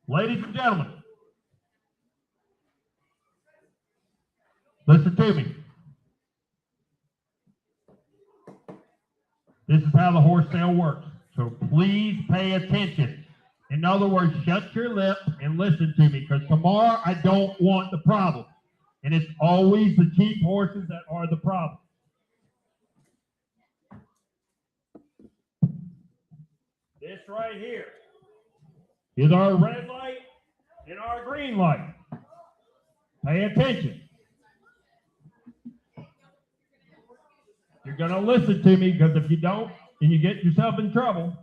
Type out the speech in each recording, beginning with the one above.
Ladies and gentlemen, listen to me. This is how the horse sale works. So please pay attention. In other words, shut your lip and listen to me, because tomorrow I don't want the problem. And it's always the cheap horses that are the problem. This right here is our red light and our green light. Pay attention. You're going to listen to me, because if you don't, then you get yourself in trouble.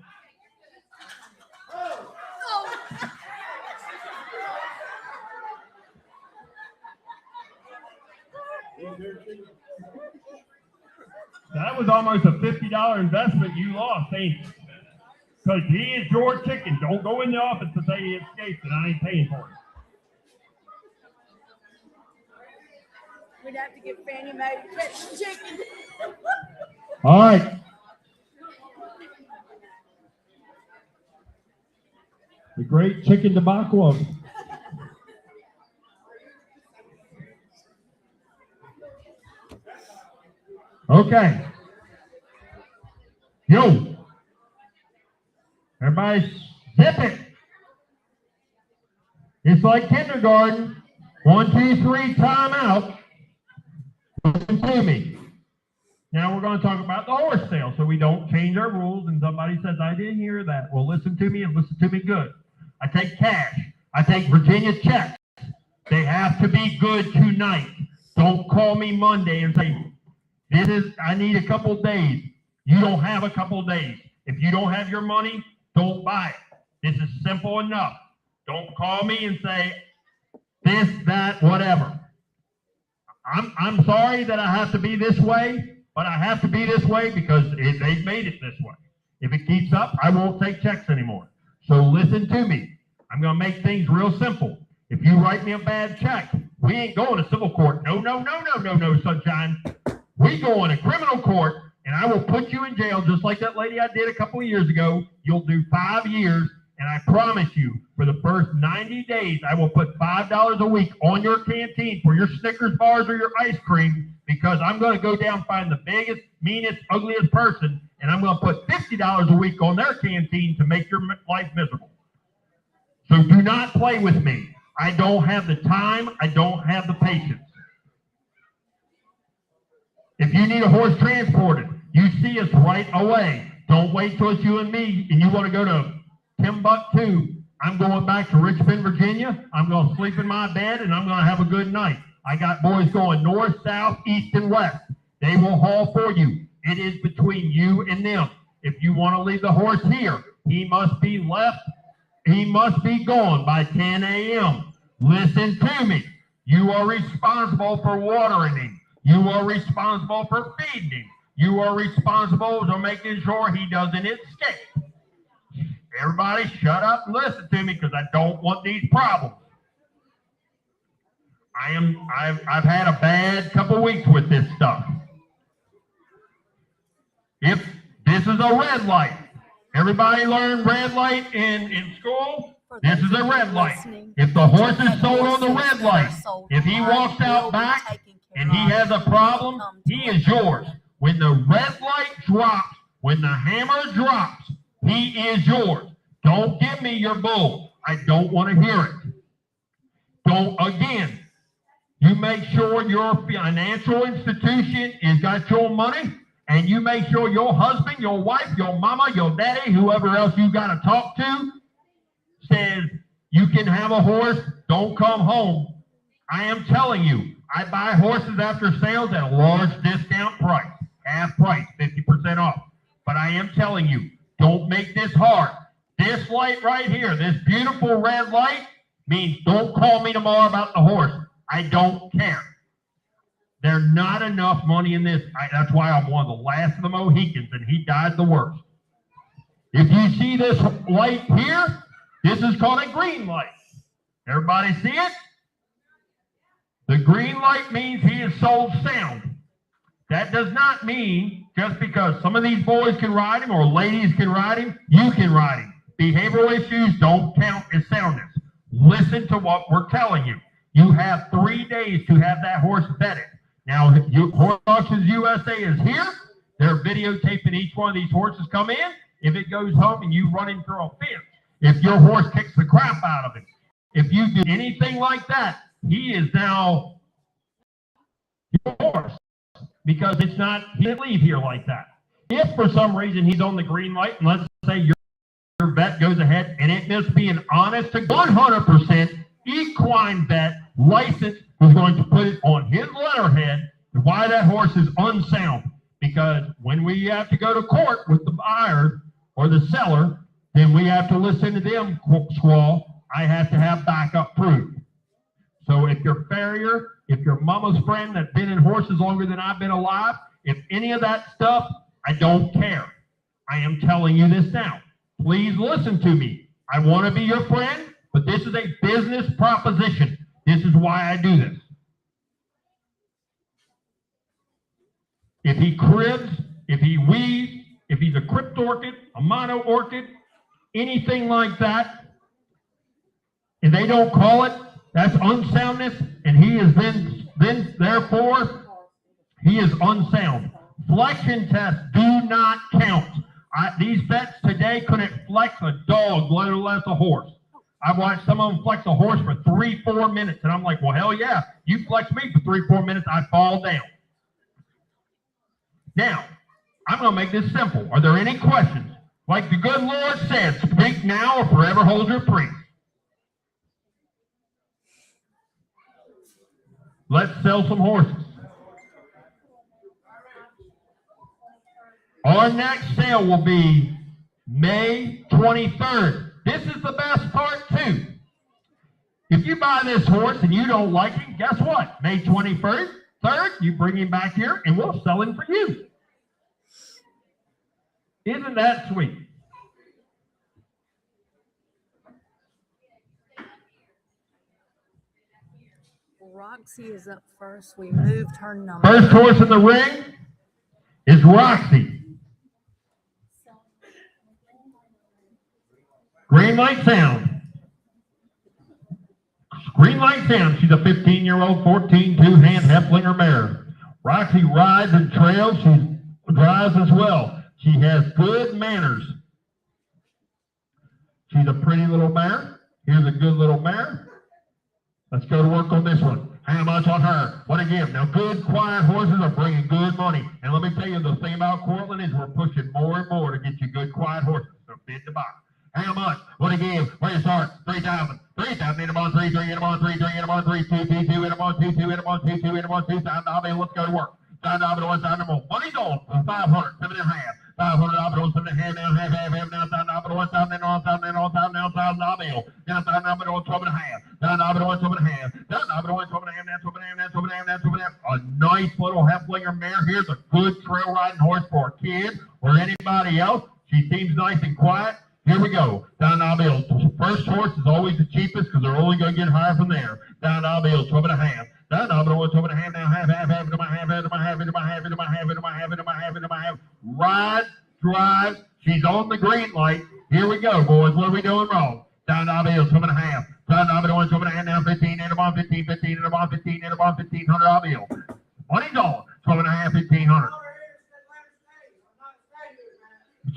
That was almost a $50 investment you lost, ain't it? Because he is your chicken. Don't go in the office to say he escaped and I ain't paying for it. We'd have to get Fannie Mae to catch the chicken. All right. The great chicken debacle. Okay. Yo. Everybody zip it. It's like kindergarten. 1, 2, 3, time out. Listen to me. Now we're going to talk about the horse sale, so we don't change our rules and somebody says, I didn't hear that. Well, listen to me and listen to me good. I take cash. I take Virginia checks. They have to be good tonight. Don't call me Monday and say, I need a couple days. You don't have a couple days. If you don't have your money, don't buy it. This is simple enough. Don't call me and say this, that, whatever. I'm sorry that I have to be this way, but I have to be this way because they've made it this way. If it keeps up, I won't take checks anymore. So listen to me. I'm going to make things real simple. If you write me a bad check, we ain't going to civil court. No, sunshine. We go in a criminal court, and I will put you in jail just like that lady I did a couple of years ago. You'll do 5 years, and I promise you, for the first 90 days, I will put $5 a week on your canteen for your Snickers bars or your ice cream, because I'm going to go down, find the biggest, meanest, ugliest person, and I'm going to put $50 a week on their canteen to make your life miserable. So do not play with me. I don't have the time. I don't have the patience. If you need a horse transported, you see us right away. Don't wait till it's you and me and you want to go to Timbuktu. I'm going back to Richmond, Virginia. I'm going to sleep in my bed and I'm going to have a good night. I got boys going north, south, east, and west. They will haul for you. It is between you and them. If you want to leave the horse here, he must be left. He must be gone by 10 a.m. Listen to me. You are responsible for watering him. You are responsible for feeding him. You are responsible for making sure he doesn't escape. Everybody shut up and listen to me, because I don't want these problems. I've had a bad couple weeks with this stuff. If this is a red light, everybody learned red light in school? This is a red light. If the horse is sold on the red light, if he walks out back and he has a problem, he is yours. When the red light drops, when the hammer drops, he is yours. Don't give me your bull. I don't want to hear it. Don't, again, you make sure your financial institution has got your money, and you make sure your husband, your wife, your mama, your daddy, whoever else you got to talk to, says you can have a horse, don't come home. I am telling you, I buy horses after sales at a large discount price, half price, 50% off. But I am telling you, don't make this hard. This light right here, this beautiful red light, means don't call me tomorrow about the horse. I don't care. There's not enough money in this. That's why I'm one of the last of the Mohicans, and he died the worst. If you see this light here, this is called a green light. Everybody see it? The green light means he is sold sound. That does not mean just because some of these boys can ride him or ladies can ride him, you can ride him. Behavioral issues don't count as soundness. listen to what we're telling you. You have 3 days to have that horse vetted. Now, Horse Auctions USA is here. They're videotaping each one of these horses come in. If it goes home and you run him through a fence, if your horse kicks the crap out of him, if you do anything like that, he is now your horse, because it's not, he didn't leave here like that. If for some reason he's on the green light, and let's say your vet goes ahead and it must be an honest to 100% equine vet license who's going to put it on his letterhead why that horse is unsound. Because when we have to go to court with the buyer or the seller, then we have to listen to them squall. I have to have backup proof. So if your farrier, if your mama's friend that's been in horses longer than I've been alive, if any of that stuff, I don't care. I am telling you this now. Please listen to me. I want to be your friend, but this is a business proposition. This is why I do this. If he cribs, if he weaves, if he's a crypt orchid, a mono orchid, anything like that, and they don't call it, that's unsoundness, and he is then therefore, he is unsound. Flexion tests do not count. These vets today couldn't flex a dog, let alone a horse. I've watched some of them flex a horse for 3-4 minutes, and I'm like, well, hell yeah, you flex me for 3-4 minutes, I fall down. Now, I'm going to make this simple. Are there any questions? Like the good Lord said, speak now or forever hold your peace. Let's sell some horses. Our next sale will be May 23rd. This is the best part too. If you buy this horse and you don't like him, guess what? May 23rd, you bring him back here and we'll sell him for you. Isn't that sweet? Roxy is up first. We moved her number. First horse in the ring is Roxy. Green light sound. Green light sound. She's a 15-year-old, 14 two-hand Heflinger mare. Roxy rides and trails. She drives as well. She has good manners. She's a pretty little mare. Here's a good little mare. Let's go to work on this one. How much on her? What to give? Now, good, quiet horses are bringing good money. And let me tell you, the thing about Cortland is we're pushing more and more to get you good, quiet horses. So bid the box. How much? What to give? Where you start? 3,000. 3,000 in them on 3, 3 in them on 3, 3 in them on 3, 2, 2, 2 in them on 2, 2 in them on 2, 2 in them on 2. Let's go to work. $1 to 1 $1 more. Money's on for 500. 7.5. $500 on 7.5 now, half now. $1 to 1 $1 then on $1 then on $1 now $1,000 bill. Now $1 to 1 12.5. $1 to 1 12.5. $1 to 1 12.5 now 12.5 now 12.5 now 12.5. A nice little Heflinger mare. Here's a good trail riding horse for a kid or anybody else. She seems nice and quiet. Here we go. $1 bill. First horse is always the cheapest because they're only going to get higher from there. $1 bill 12.5. $1 to 1 12.5 now half into my half. Ride, drive. She's on the green light. Here we go, boys. What are we doing wrong? $1 bill 12.5. $1 to 1 12.5 now 15 in the ball 15 in the ball 15 in the ball $1,500 bill. Money's on 12.5 $1,500.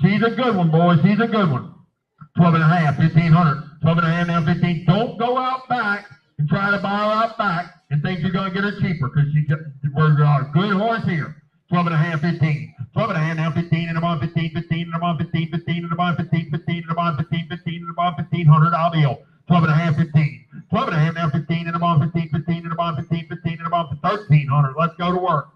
She's a good one, boys. She's a good one. 12.5 $1,500. 12.5 now 15. Don't go out back and try to buy her out back and think you're going to get her cheaper because we're a good horse here. 12.5 15. 12.5 now 15 in the ball 15 in the ball 15 in the ball 15 in the ball 15 in the ball $1,500 bill. 12.5 15. 12.5 now 15 in the ball 15 in the ball 15 in the ball $1,300. Let's go to work.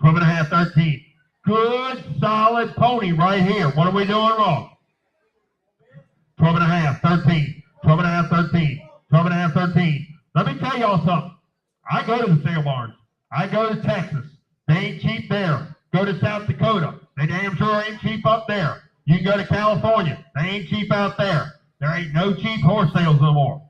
12.5 13. Good solid pony right here. What are we doing wrong? 12.5 13. 12.5 13. 12.5 13. Let me tell y'all something. I go to the sale barns. I go to Texas. They ain't cheap there. Go to South Dakota. They damn sure ain't cheap up there. You can go to California. They ain't cheap out there. There ain't no cheap horse sales no more.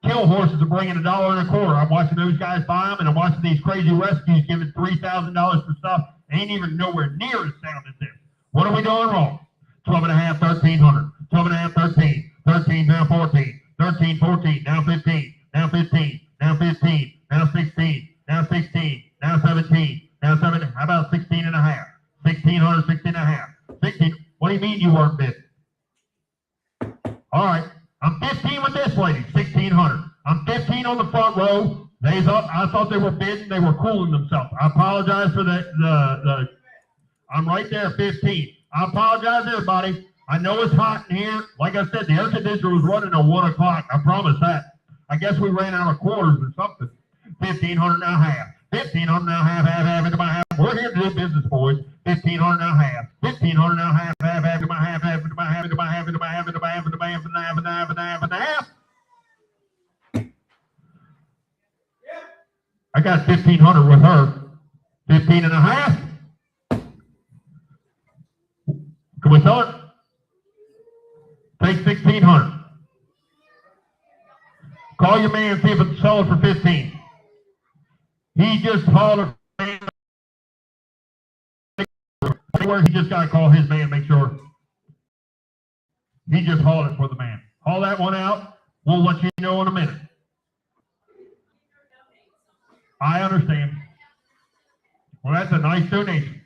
Kill horses are bringing $1.25. I'm watching those guys buy them, and I'm watching these crazy rescues giving $3,000 for stuff. They ain't even nowhere near as sound as this. What are we doing wrong? 12.5 $1,300. 12.5 13. 13 now 14. 13 All right. I'm 15 with this lady, 1,600. I'm 15 on the front row. I thought they were bidding. They were cooling themselves. I apologize for the I'm right there, 15. I apologize, everybody. I know it's hot in here. Like I said, the air conditioner was running at 1 o'clock. I promise that. I guess we ran out of quarters or something. 1,500 and a half. 1,500 and a half, into my half. We're here to do business, boys. 1,500 and a half. 1,500 and a half, into my half, into my half, into my half, into my half, into my half, into my half, into my half, into my half, into my half, into my half. I got 1,500 with her. 15 and a half. Can we sell it? Take 1,600. Call your man and see if it's sold for 15. He just called where he just got to call his man, make sure. He just hauled it for the man. Haul that one out. We'll let you know in a minute. I understand. Well, that's a nice donation.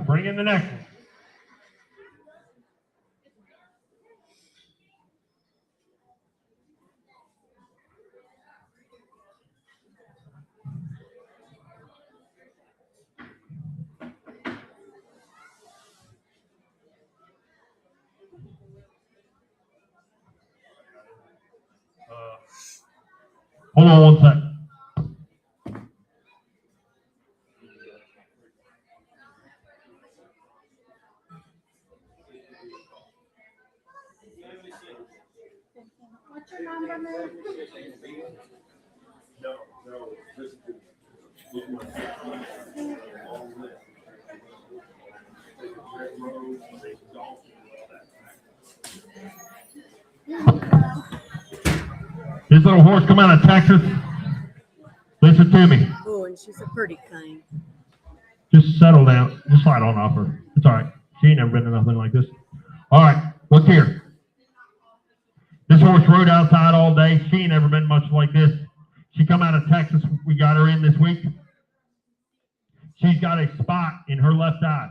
Bring in the next one. Hold on 1 second. What's your number, man? This little horse come out of Texas. Listen to me. Oh, and she's a pretty kind. Just settle down. Just slide on off her. It's all right. She ain't never been in nothing like this. All right. Look here. This horse rode outside all day. She ain't never been much like this. She come out of Texas. We got her in this week. She's got a spot in her left eye.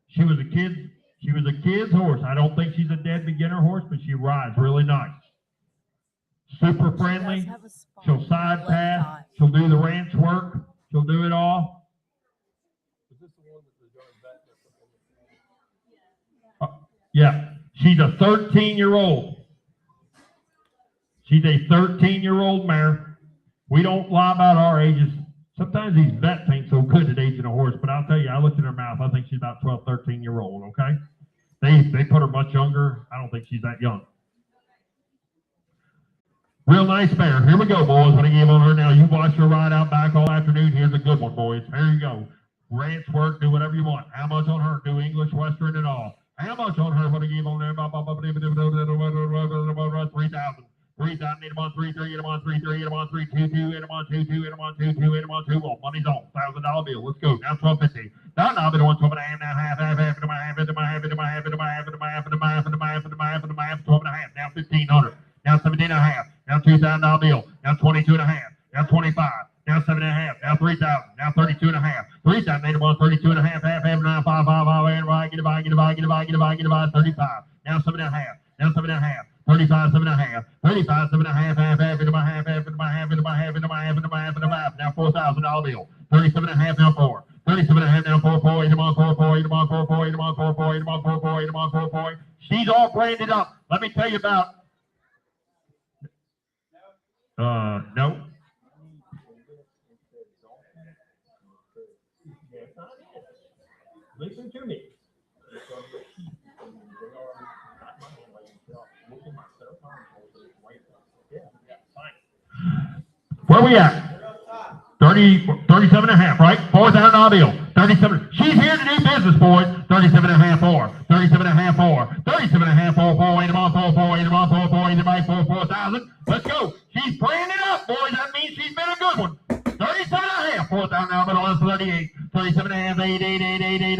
She was a kid's horse. I don't think she's a dead beginner horse, but she rides really nice. Super friendly. She'll side pass. She'll do the ranch work. She'll do it all. Is this the one that yeah. She's a 13-year-old. She's a 13-year-old mare. We don't lie about our ages. Sometimes these vets ain't so good at aging a horse, but I'll tell you, I looked in her mouth. I think she's about 12, 13-year-old, okay? They put her much younger. I don't think she's that young. Real nice mare. Here we go, boys. What I gave on her now. You watch her ride out back all afternoon. Here's a good one, boys. There you go. Ranch work, do whatever you want. How much on her? Do English, Western, and all. How much on her? What I gave on there? 3,000. 3,000, hit them on 3-3, hit them on 3-3, hit them on 3-2-2, hit them on 2-2, hit them on 2-2, hit them on 2. Well, money's on. $1,000 bill. Let's go. Now 1,250. Now I've been on 12 and a half, now half, into my half, into my half, into my half, into my half, into my half, into my half, into my half, into my half, into my half, 12 and a half. Now 1,500. Now 17 and a half. Now $2,000 bill. Now 22 and a half. Now 25. Now 7 and a half. Now 3,000. Now 32 and a half. 3,000. Made them on 32 and a half. Half, 5, 5, 5, get a buy, 35. Now 7 and a half. Now 7 and a half. 35, 7 and a half. 35, 7 and a half. Half, into my half, into my half, into my half, into my half, into my half, into my half. Now $4,000 bill. 37 and a half. Now 4. 37 and a half. Now 4. Hit them on 4. Hit them on 4. Hit them on 4. Hit them on 4. Hit them on 4. She's all branded up. Let me tell you about. No. Listen to me. Where we at? 37 and a half, right? $4,000 bill. 37. She's here to do business, boys. 37 and a half, 4. 37 and a half, 4. 37 and a half, 4. 4. 8 on 4. 4. 8 on 4. 4. 8 on 4,000. Let's go. She's branded up, boys. That means she's been a good one. 37 and a half. $4,000 bill on 38. 37 and a half. 8. 8. 8. 8. 8. 8.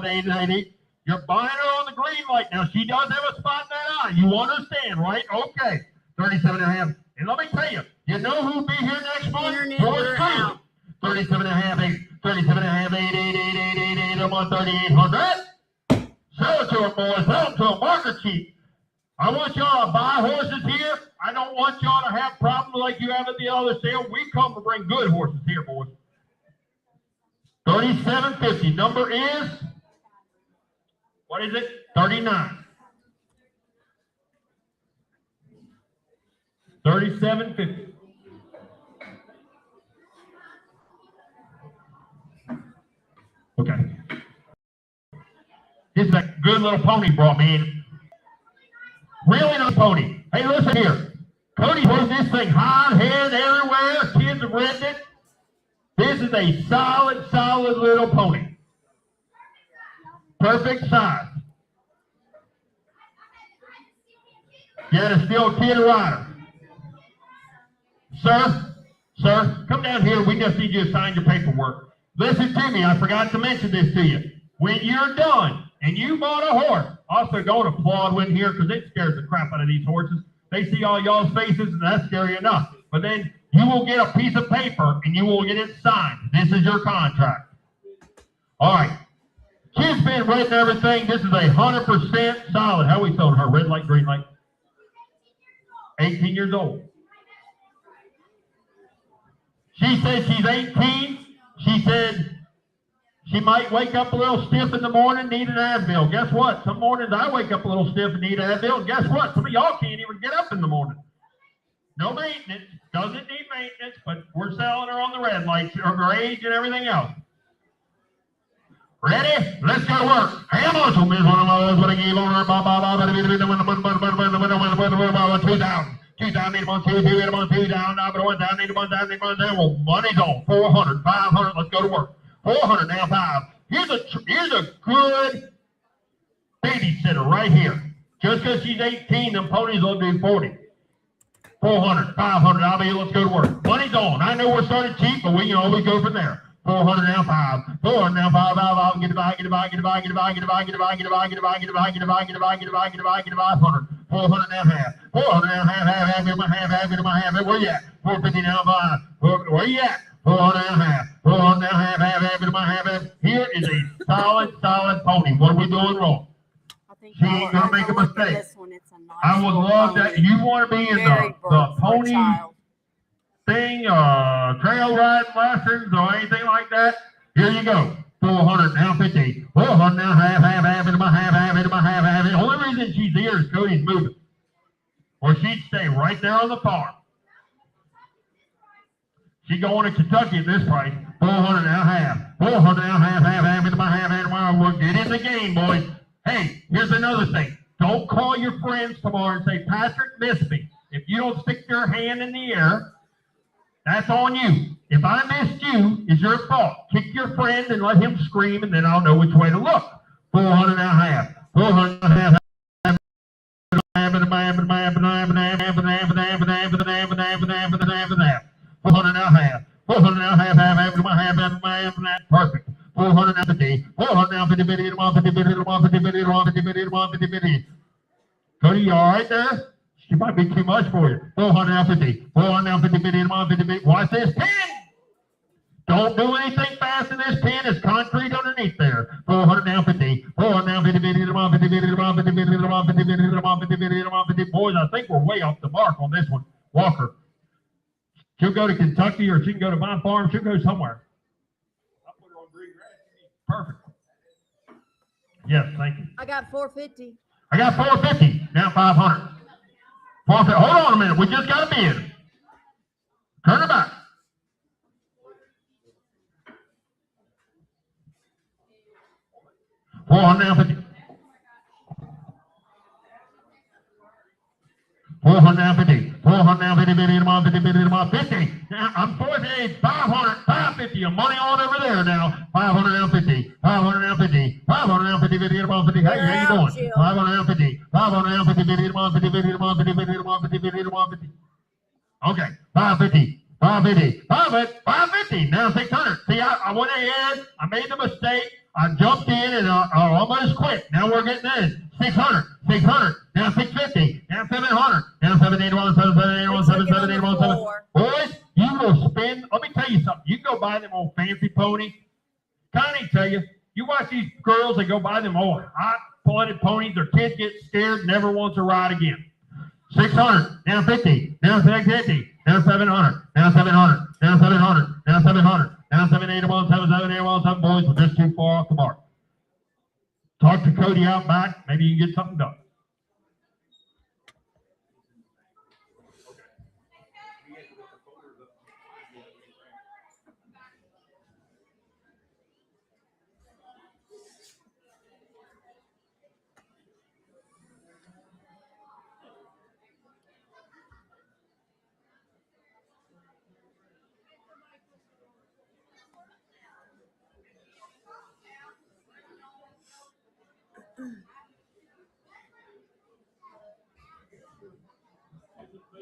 8. 8. 8. You're buying her on the green light. Now, she does have a spot in that eye. You understand, right? Okay. 37 and a half. And let me tell you, You know who'll be here next month? Internet, Yours we're truly. out. 37.5, 8, I'm on 3,800. Sell it to them, boys. Sell them to them. Market cheap. I want y'all to buy horses here. I don't want y'all to have problems like you have at the other sale. We come to bring good horses here, boys. 37.50. Number is, what is it? 39. 37.50. Okay. This is a good little pony brought me in. Really nice pony. Hey, listen here. Cody put this thing hot-headed everywhere. Kids have ridden it. This is a solid little pony. Perfect size. Yet it's still a kid rider. Sir, come down here. We just need you to sign your paperwork. Listen to me. I forgot to mention this to you. When you're done and you bought a horse, also don't applaud when here because it scares the crap out of these horses. They see all y'all's faces and that's scary enough. But then you will get a piece of paper and you will get it signed. This is your contract. All right. Kid's been read and everything. This is 100% solid. How we sold her? Red light, green light. 18 years old. She said she's 18. She said she might wake up a little stiff in the morning, need an Advil. Guess what? Some mornings I wake up a little stiff and need an Advil. And guess what? Some of y'all can't even get up in the morning. No maintenance. Doesn't need maintenance, but we're selling her on the red lights, her age and everything else. Ready? Let's go to work. Hey, I'm also Miss one of those what I gave on her. 2,000. 2,000, need one, 2, 2, 2 down, now, but 1 down, need one down, well, money's on. 400, 500, let's go to work. 400 now, 5. Here's a good babysitter right here. Just because she's 18, them ponies will do 40. 400, 500, I'll be here, let's go to work. Money's on. I know we're starting cheap, but we can always go from there. 400 now, 5. 400 now, 5, I'll get it by, 500. 400 now, half. 400 now, half, where you at? 450 now, 5. Where you at? 400 now, half. 400 now, half. Here is a solid pony. What are we doing wrong? She ain't gonna make a mistake. I would love that. You want to be in the pony thing, trail riding lessons or anything like that? Here you go. 400 now, 50. 400 now, half into my half. The only reason she's here is Cody's moving. Or she'd stay right there on the farm. She going to Kentucky at this price. 400 now, half. 400 now, half into my half. We'll get in the game, boys. Hey, here's another thing. Don't call your friends tomorrow and say, Patrick missed me. If you don't stick your hand in the air, that's on you. If I missed you, it's your fault. Kick your friend and let him scream, and then I'll know which way to look. 400 now, half. 400 now, half. 400 now, half. 400 now, half into my half. Perfect. 400 now, 50. 400 now, 50. Cody, you all right there? She might be too much for you. 400 now, 50. 400 now, 50. Watch this pin. Don't do anything fast in this pin. It's concrete underneath there. 400 now, 50. 400 now, 50. Boys, I think we're way off the mark on this one. Walker. She'll go to Kentucky or she can go to my farm. She'll go somewhere. I'll put her on green grass. Perfect. Yes, thank you. I got 450. I got 450. Now 500. 450. Hold on a minute. We just got a bid. Turn it back. $450. 450. 450. Now I'm 450. 500. 550. Your money on over there now. 550. 550. 550. Hey, how you doing? 550. 550. Okay. 550. 550. Now 600. See, I went ahead. I made the mistake. I jumped in and I almost quit. Now we're getting in. 600. Now 650. Now 700. Now 781. 781. 781. 400. will spend, let me tell you something. You can go buy them old fancy pony. Connie tell you, you watch these girls that go buy them old hot-blooded ponies, their kids get scared, never wants to ride again. 600, now 50, now 650, now 700, now 700, now 700, now 700, now 781, 7781, 7 boys, we're just too far off the mark. Talk to Cody out back, maybe you can get something done.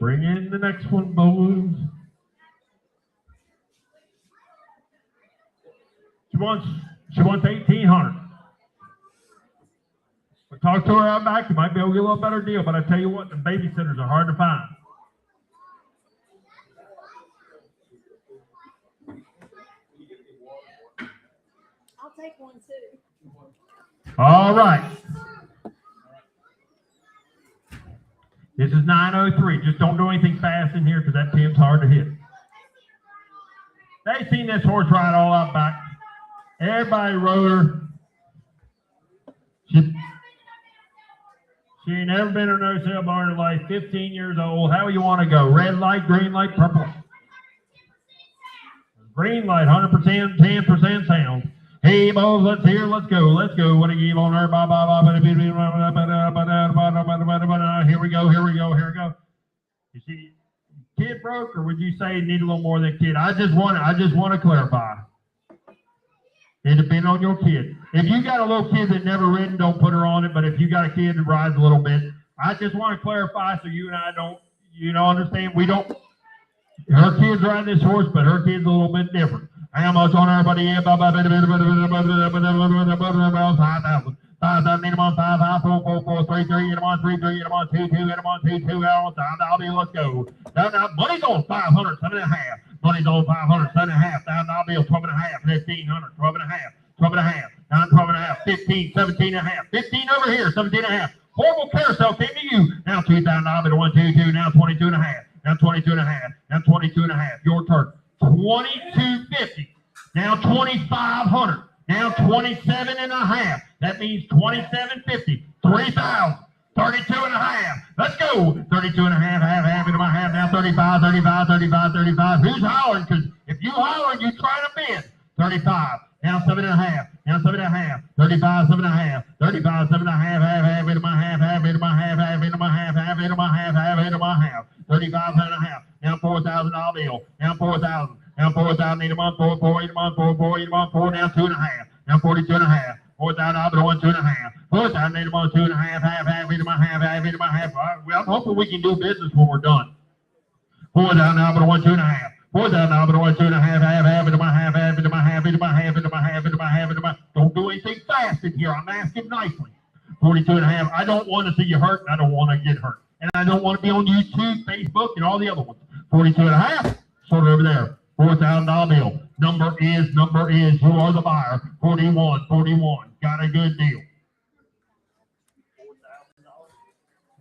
Bring in the next one, boys. She wants 1,800. We'll talk to her out back. You might be able to get a little better deal, but I tell you what, the babysitters are hard to find. I'll take one too. All right. This is 903. Just don't do anything fast in here because that pin's hard to hit. They've seen this horse ride all out back. Everybody rode her. She ain't never been in a no-sale barn in her life. 15 years old. How you want to go? Red light, green light, purple. Green light, 100%, 10% sound. Hey, boys, let's hear, let's go. What do you give on her? Here we go. You see, kid broke, or would you say need a little more than kid? I just want to clarify. It depends on your kid. If you got a little kid that never ridden, don't put her on it. But if you got a kid that rides a little bit, I just want to clarify so you and I don't, understand. We don't. Her kid's riding this horse, but her kid's a little bit different. How much on everybody? 5,000. 5,000. Need them on 5, 5, 4, 4, 4, 3, 3. Need them on 3, 3. Need them on 2, 2. Need them on 2, 2. Let's go. Now, money's on 500, 7.5. Money's on 500, 7.5. $1,000 bill, 12.5. 1,500, 12.5. 12.5. 9, 12.5. 15, 17.5. 15 over here, 17.5. Horrible carousel came to you. Now $2,000 bill, 1, 2, 2. Now 22.5. Now 22.5. Now 22.5. Your turn. 22.50. Now 2,500. Now 27.5. That means 27.50. 3,000. 32.5. Let's go. 32.5. Half into my half. Now 35. 35. 35. 35. Who's hollering? Because if you hollering, you trying to bend. 35. Now 7.5. Now 7.5. 35. 7.5. 35. 7.5. Half into my half. Half into my half. Half into my half. Half into my half. Half into my half. 35.5. Now $4,000 bill. Now 4,000. Now 4,000. Need a month. 4, 4. Need a month. 4, 4. Need a month. 4. Now 2.5. Now 42.5. 4,000 but 1, 2.5. 4,000 need them on 2.5. Half into my half. Half into my half. I'm hoping we can do business when we're done. 4,000 but 1, 2.5. 4,000 but 1, 2.5. Half into my half. Half into my half. Into my half. Into my half. Into my half. Into my. Don't do anything fast in here. I'm asking nicely. 42.5. I don't want to see you hurt. I don't want to get hurt. And I don't want to be on YouTube, Facebook, and all the other ones. 42.5. Sort of over there. $4,000 bill. Number is, you are the buyer. 41. Got a good deal.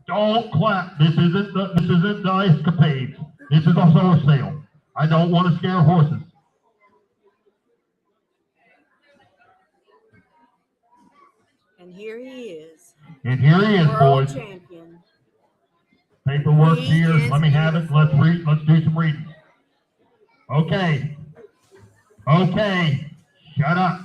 Don't clap. This isn't the escapades. This is a horse sale. I don't want to scare horses. And here he is. World boys. Champion. Paperwork here. Let me have it. Let's read. Let's do some reading. Okay. Shut up.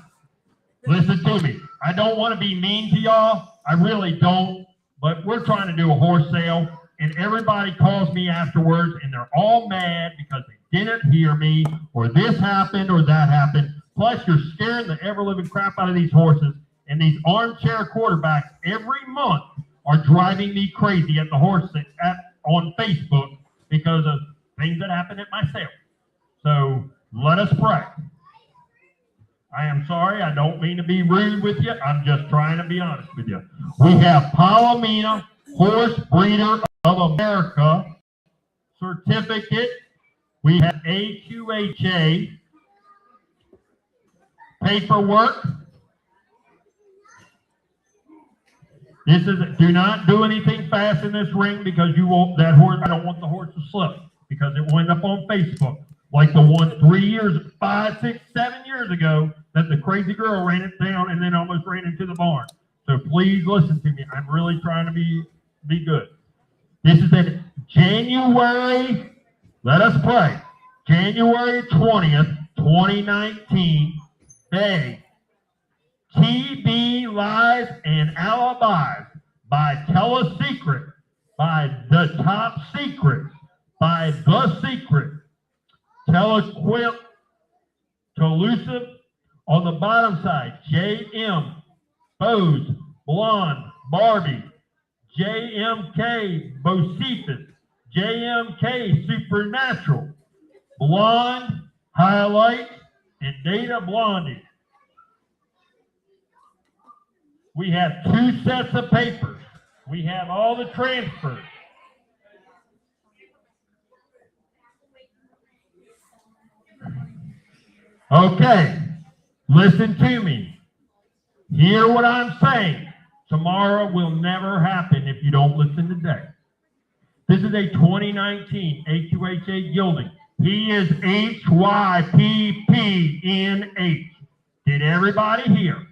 Listen to me. I don't want to be mean to y'all. I really don't. But we're trying to do a horse sale, and everybody calls me afterwards, and they're all mad because they didn't hear me, or this happened, or that happened. Plus, you're scaring the ever-living crap out of these horses, and these armchair quarterbacks every month are driving me crazy at the horse on Facebook because of things that happen at my sale. So let us pray. I am sorry. I don't mean to be rude with you. I'm just trying to be honest with you. We have Palomino Horse Breeder of America certificate We have AQHA paperwork. This is, do not do anything fast in this ring because you won't, that horse, I don't want the horse to slip because it will end up on Facebook. Like the one 3 years, 5, 6, 7 years ago that the crazy girl ran it down and then almost ran into the barn. So please listen to me. I'm really trying to be good. This is in January, let us play, January 20th, 2019, A. TB Lies and Alibis by Tell a Secret, by The Top Secret, by The Secret, Telequip, Telusive, on the bottom side, JM, Bose, Blonde, Barbie, JMK, Bocephus, JMK, Supernatural, Blonde, Highlight, and Data Blondie. We have 2 sets of papers. We have all the transfers. Okay, listen to me. Hear what I'm saying. Tomorrow will never happen if you don't listen today. This is a 2019 AQHA Gilding. He is HYPPNH. Did everybody hear?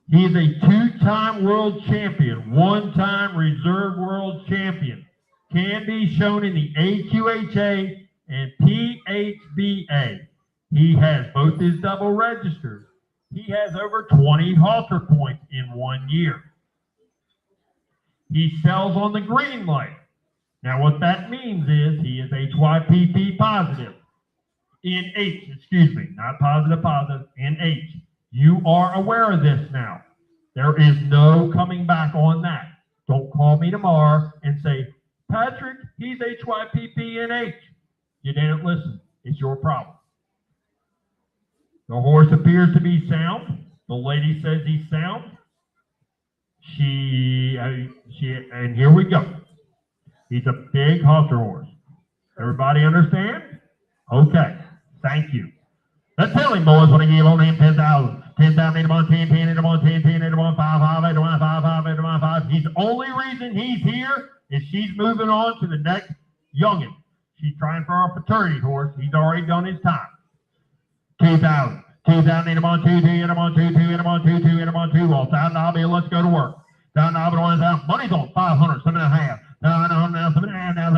He is a 2-time world champion, 1-time reserve world champion. Can be shown in the AQHA and PHBA. He has both his double registers. He has over 20 halter points in 1 year. He sells on the green light. Now what that means is he is HYPP positive. NH, excuse me, not positive, NH. You are aware of this now. There is no coming back on that. Don't call me tomorrow and say, Patrick, he's HYPPNH. You didn't listen. It's your problem. The horse appears to be sound. The lady says he's sound. And here we go. He's a big halter horse. Everybody understand? Okay. Thank you. Let's tell him, boys, what I gave on him 10,000. 10,000, 8 on 10, 10, 8 on 10, 10, 8 on 5, 5, 8 on 5, 5, 8 on 5. He's the only reason he's here is she's moving on to the next youngin. She's trying for our fraternity horse. He's already done his time. 2,000. 2,000, 8 on 2, 2, 8 on 2, 2, 8 on 2, 2, 8 on 2. Well, $1,000, let's go to work. $1,000, 1,000. Money's on 500, 7.5. Now, 7.5, now,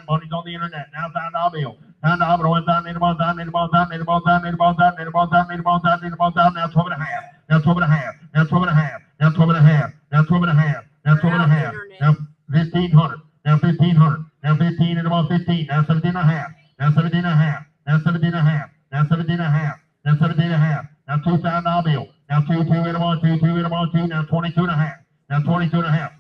money's on the internet. Now, $1,000 bill. $1,000, 1,000, 8 on 1,000, 8 on 1,000, 8 on 1,000, 8 on 1,000, 8 on 1,000, 8 on 1,000, 8 on 1,000, now 12.5. Now 12.5. Now 12.5. Now 12.5. Now 12.5. Now 12.5. Now 1,500. Now 1,500. Now 15 and about 15. Now 17.5. Now 17.5. Now 17.5. Now 17.5. Now 17.5. Now $2,000 bill. Now 2, 2, 8 on 2, 2, 8 on 2. Now 22.5. Now 22.5.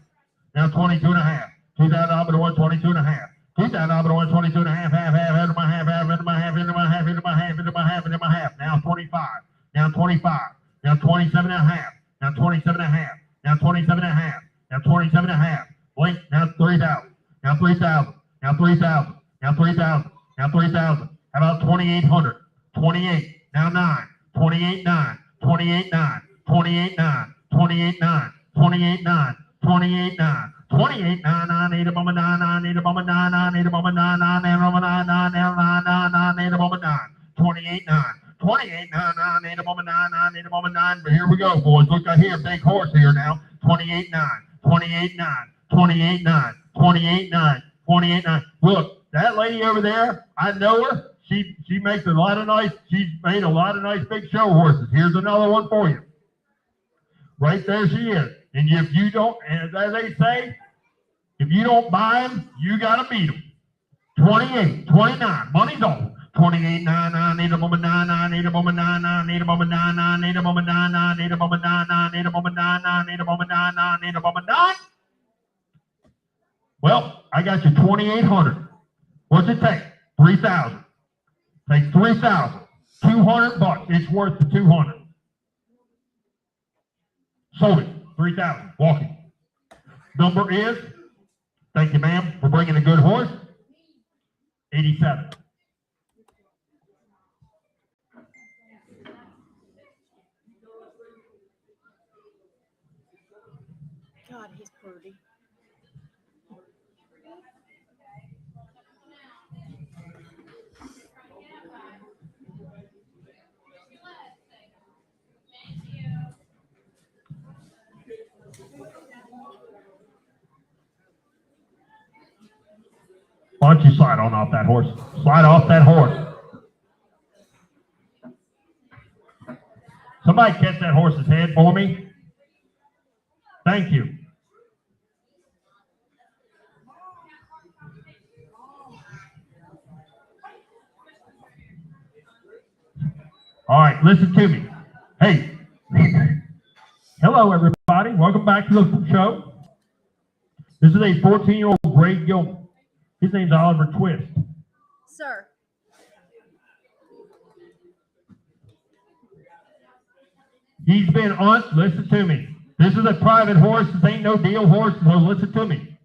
Now 22.5. $2,000 bill on 22.5. $2,000 bill on 22.5. Half, into my half, into my half, into my half, into my half, into my half, into my half. Now 25. Now 25. Now 27.5. Now 27.5. Now 27.5. Now 27.5. Blink. Now 3,000. Now 3,000. Now 3,000. Now 3,000. Now 3,000. How about 2,800? 28. Now 9. 28, 9. 28, 9. 28, 9. 28, 9. 28, 9. 28, 9. 28, 9, 9, 8 above 9, 9, 8 above 9, 9, 8 above 9, 9, 8 above 9, 9, 9, 9, 9, 8 above 9. 28, 9. 28, 9, 9, 8 above 9, 9, 8 above 9. But here we go, boys. Look, I hear a big horse here now. 28, 9. 28, 9. 28, 9. 28, 9. 28, 9. Look, that lady over there, I know her. She makes a lot of nice, she's made a lot of nice big show horses. Here's another one for you. Right there she is. And if you don't, as they say, if you don't buy them, you got to beat them. 28, 29, money's on. 28, 9, 9, 8 above 9, 9, 8 above 9, 9, 8 above 9, 9, 8 above 9, 9, 8 above 9, 9, 8 above 9, 9, 8 above 9, 9, 8 above 9. Well, I got you 2,800. What's it take? 3,000. Takes 3,000. $200. It's worth the 200. Sold it. 3,000. Walking. Number is Thank you, ma'am, for bringing a good horse. 87. God, he's pretty. Why don't you slide on off that horse? Slide off that horse. Somebody catch that horse's head for me. Thank you. All right, listen to me. Hey. Hello, everybody. Welcome back to the show. This is a 14-year-old Gray Gilman. His name's Oliver Twist. Sir. He's been on, listen to me. This is a private horse. This ain't no deal horse, so listen to me.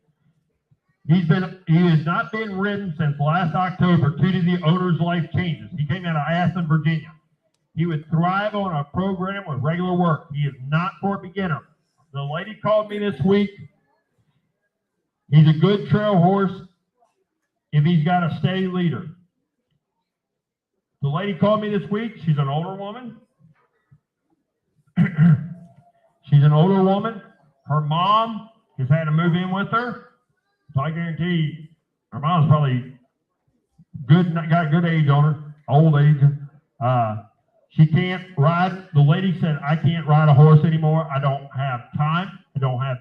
He has not been ridden since last October due to the owner's life changes. He came out of Aston, Virginia. He would thrive on a program with regular work. He is not for a beginner. The lady called me this week. He's a good trail horse if he's got a steady leader. The lady called me this week. She's an older woman. She's an older woman. Her mom has had to move in with her. So I guarantee her mom's probably good, got a good age on her, old age. She can't ride. The lady said, I can't ride a horse anymore. I don't have time. I don't have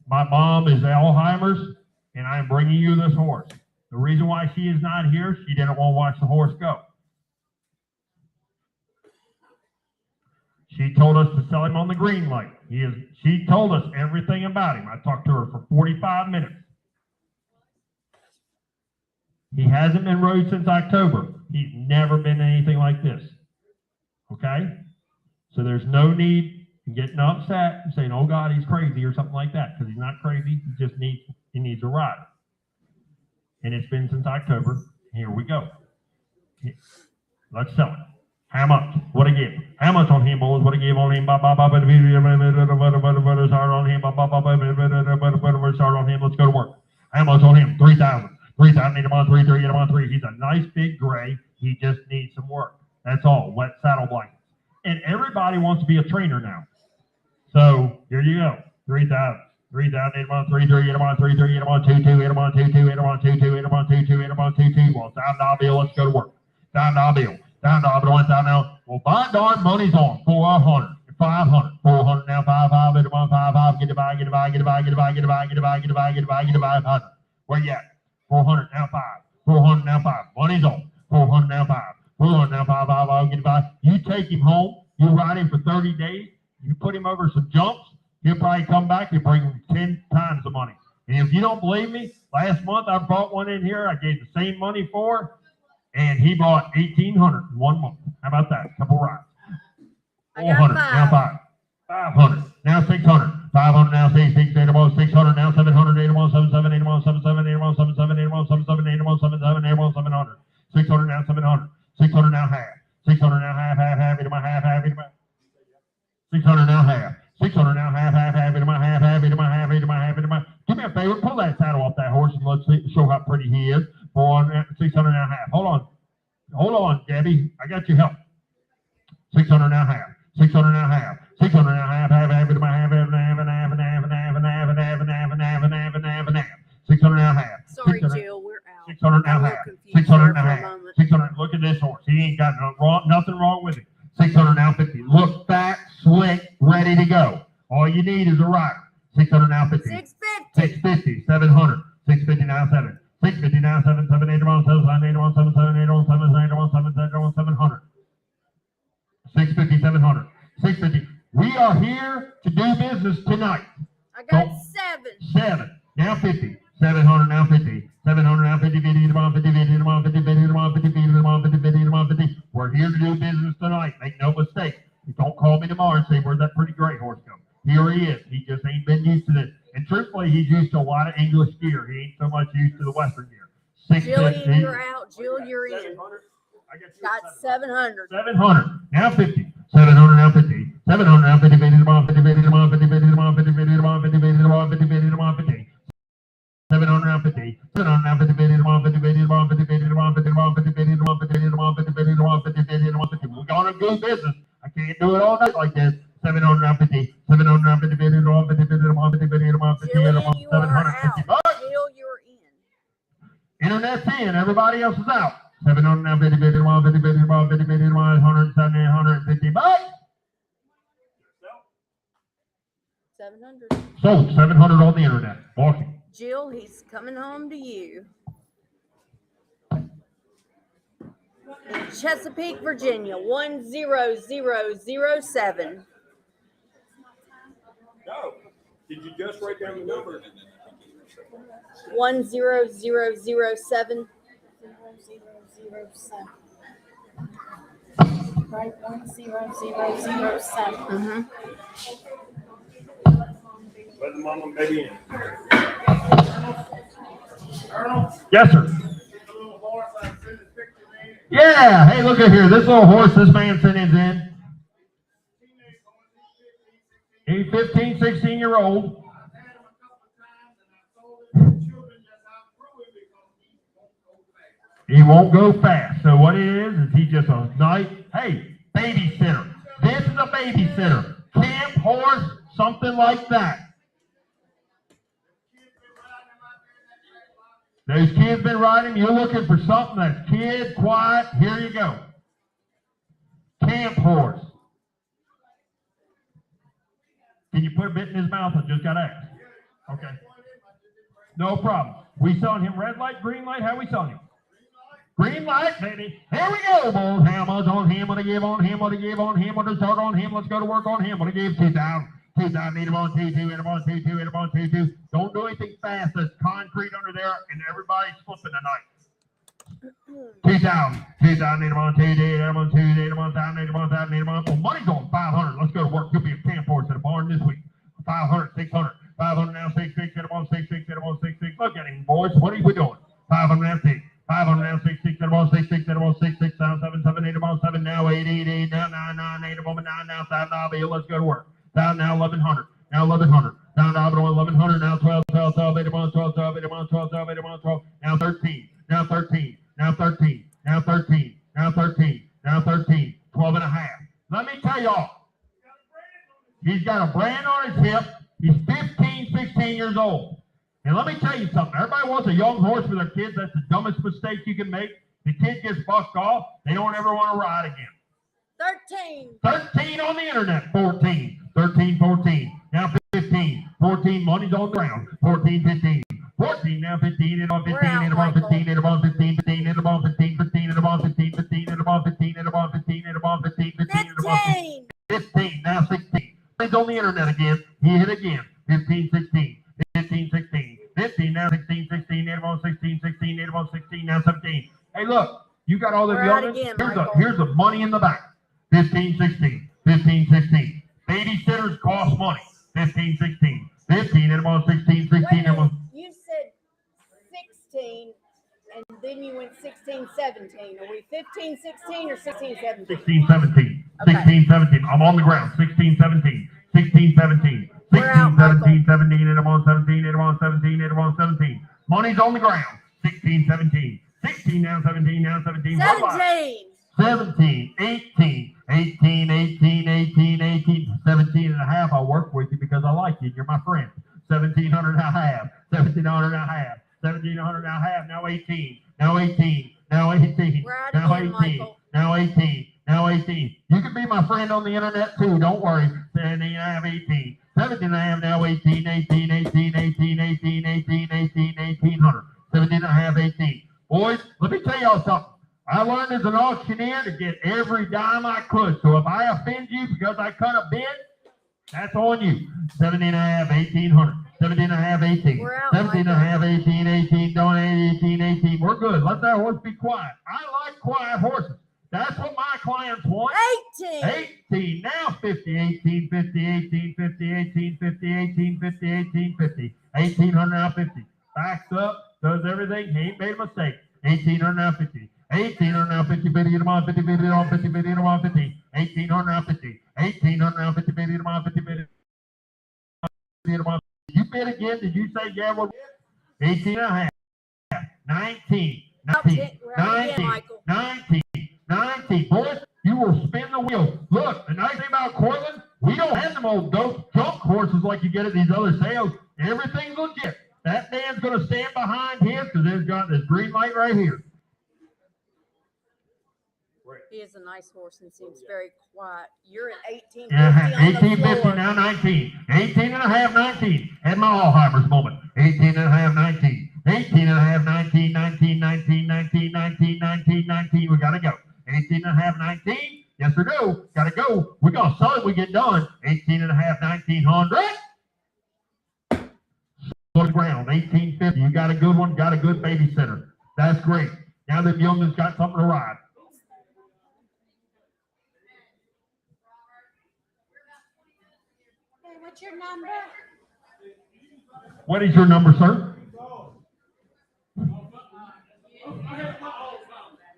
my mom is Alzheimer's, and I'm bringing you this horse. The reason why she is not here, she didn't want to watch the horse go. She told us to sell him on the green light. She told us everything about him. I talked to her for 45 minutes. He hasn't been rode since October. He's never been anything like this. Okay? So there's no need in getting upset and saying, oh God, he's crazy or something like that, because he's not crazy. He needs a rider. And it's been since October. Here we go. Let's sell it. How much? What I give? How much on him, boys? What I give on him? Start on him. Let's go to work. How much on him? 3,000. 3,000. Need him on 3. 3. Get him on 3. He's a nice big gray. He just needs some work. That's all. Wet saddle blankets. And everybody wants to be a trainer now. So here you go. 3,000. 3,000. Need him on 3. 3. Get him on 3. 3. Get him on 2. 2. Get him on 2. 2. Get him on 2. 2. Get him on 2. 2. Get him on 2. 2. Well, $1,000 bill. Let's go to work. $1,000 bill. $1,000 bill. $1,000. Well, by darn, money's on. 400. 500. 400 now. 5. Get him on 5. Get it by. Get it by. Get it by. Get it by. Get it by. Get it by. Get it by. Get it by. Get it by. 500. Where you at? 400 now. 5. 400 now. 5. Money's on. 400 now. 5. 400 now. 5. 5. Get it by. You take him home. You ride him for 30 days. You put him over some jumps. He'll probably come back and bring him 10 times the money. And if you don't believe me, last month I brought one in here. I gave the same money for, and he bought 1,800 in 1 month. How about that? Couple rides. 400 now 5. 500 now 600. 500 now 6. 6 8 600 now 700. 8 7 7 8 7 7 8 7 7 8 7 7 8 7 7 8 700. 600 now 700. 600 now half. 600 now half 8 half 600 now half. 600 now half 8 half 8 Do me a favor, pull that saddle off that horse and let's show how pretty he is. 600 now half. Hold on, Debbie. I got your help. 600 now half. 600 now half. 600 now half 600 now half. Sorry, Jill, we're out. 600 now half. 600 now half. 600. Look at this horse. He ain't got nothing wrong with him. 600 now 50. Look fat, slick, ready to go. All you need is a rider. 600 now 50. 650. 650. 700. 650 now 7. 650 now 7. 7 8 1 7 7 8 1 7 7 8 1 7 8 1 7 7 700. 650 700. 650. We are here to do business tonight. I got 7. 7. Now 50. 700 now 50. 700 now 50. 50 50 50 50. We're here to do business tonight. Make no mistake. Don't call me tomorrow and say, where'd that pretty gray horse go? Here he is. He just ain't been used to this. And truthfully, he's used to a lot of English gear. used to the Western gear. 650. Jill, you're out. Jill, you're in. Got 700. 700. Now 50. 700 now 50. 700 now 50. 50 to 1, 50, 50 to 1, 50, 50 to 1, 50, 50 to 1, 50, 50 to 1, 50, 50 to 1, 50. 700 now 50. 700 now 50, 50 to 1, 50, 50 to 1, 50, 50 to 1, 50 to 1, 50, 50 to 1, 50, 50 to 1, 50, 50 to 1, 50, 50 to 1, 50. We're going to do business. I can't do it all night like this. 700 now 50. 700 now 50, 50 to 1, 50, 50 to 1, 50, 50 to 1, 50 to 1, 750 bucks. Jill, you're in. Internet's in. Everybody else is out. 700 now 50, 50 to 1, 50, 50 to 1, 50, 50 to 1, 170, 150 bucks. 700. Sold 700 on the internet. Walking. Jill, he's coming home to you. In Chesapeake, Virginia, 10007. No. Did you just write down the number? 10007. Right, 10007. Let the mama and baby in. Yes, sir. Yeah. Hey, look at here. This little horse this man sent his in. He's 15, 16-year-old. He won't go fast. So what it is he's just a nice, hey, babysitter. This is a babysitter. Camp horse, something like that. Those kids been riding him. You're looking for something that's kid, quiet. Here you go. Camp horse. Can you put a bit in his mouth? I just got to ask. Okay. No problem. We selling him red light, green light? How we selling him? Green light, baby. Here we go, boys. Hammers on him. What to give on him. What to give on him. What to start on him. Let's go to work on him. What to give 2,000. 2,000. Need him on 2, 2. Hit him on 2, 2. Hit him on 2, 2. Don't do anything fast. There's concrete under there, and everybody's flipping tonight. 2,000. 2,000. Need him on 2, 2. Hit him on 2, 2. Hit him on 1,000. Need him on 1,000. Need him on. Well, money's on 500. Let's go to work. Could be a camp horse at a barn this week. 500. 600. 500 now 6, 6. Hit him on 6, 6. Hit him on 6, 6. Look at him, boys. What are we doing? 500 now 6. 500 now 6, 6, 7, 6, 6, 7, 6, 6, 7, 7, 7, 8, 7, now 8, 8, 8, now 9, 9, 8, 9, now 1,000, now bill. Let's go to work. Now 1,100, now 1,100, now 1,100, now 12, 12, 12, 8, 12, 12, 8, 12, 12, 8, 12, now 13, now 13, now 13, now 13, now 13, now 13, 12 and a half. Let me tell y'all, he's got a brand on his hip. He's 15, 16 years old. And let me tell you something. Everybody wants a young horse for their kids. That's the dumbest mistake you can make. The kid gets bucked off. They don't ever want to ride again. 13. 13 on the internet. 14. 13, 14. Now 15. 14. Money's on the ground. 14, 15. 14. Now 15. And on 15. And on 15. And on 15. 15. And on 15. 15. And on 15. 15. And on 15. And on 15. And on 15. 15. And on 15. 15. Now 16. Money's on the internet again. He hit again. 15, 16. 15, 16, 15, now 16, 16, 8 on 16, 16, 8 on 16, now 17. Hey, look, you got all the young. Here's the money in the back. 15, 16, 15, 16. Babysitters cost money. 15, 16, 15, 8 on 16, 16, 8 on. You said 16, and then you went 16, 17. Are we 15, 16, or 16, 17? 16, 17. 16, 17. I'm on the ground. 16, 17. 16, 17. 16, 17, 17, and I'm on 17, and I'm on 17, and I'm on 17. Money's on the ground. 16, 17. 16, now 17, now 17. 17. 17, 18, 18, 18, 18, 18, 17 and a half. I'll work with you because I like you. You're my friend. 1,700 and a half. 1,700 and a half. 1,700 and a half. Now 18. Now 18. Now 18. Now 18. Now 18. Now 18. You can be my friend on the internet too. Don't worry. 17 and a half, 18. 17 and a half, now 18, 18, 18, 18, 18, 18, 18, 1800. 17 and a half, 18. Boys, let me tell y'all something. I learned as an auctioneer to get every dime I could. So if I offend you because I cut a bid, that's on you. 17 and a half, 1800. 17 and a half, 18. 17 and a half, 18, 18, 18, 18. We're good. Let that horse be quiet. I like quiet horses. That's what my clients want. 18. 18. Now 50, 18, 50, 18, 50, 18, 50, 18, 50, 18, 50. 1,800 now 50. backs up, does everything. He ain't made a mistake. 1,800 now 50. 1,800 now 50, 50 to 1, 50, 50 to 1, 50, 50 to 1, 50. 1,800 now 50. 1,800 now 50, 50 to 1, 50, 50 to 1. Did you bid again? Did you say, yeah, well, 18 and a half. 19, 19, 19, 19, 19. Boys, you will spin the wheel. Look, the nice thing about Cortland, we don't have them old dope junk horses like you get at these other sales. Everything's legit. That man's going to stand behind him because there's got this green light right here. He is a nice horse and seems very quiet. You're at 1850 1850 now 19. 18 and a half, 19. Had my Alzheimer's moment. 18 and a half, 19. 18 and a half, 19, 19, 19, 19, 19, 19, 19. We got to go. 18 and a half, 19. Yes or no? Got to go. We're going to sell it when we get done. 18 and a half, 1900. On the ground, 1850. You got a good one, got a good babysitter. That's great. Now that young'un's got something to ride. Hey, what's your number? What is your number, sir?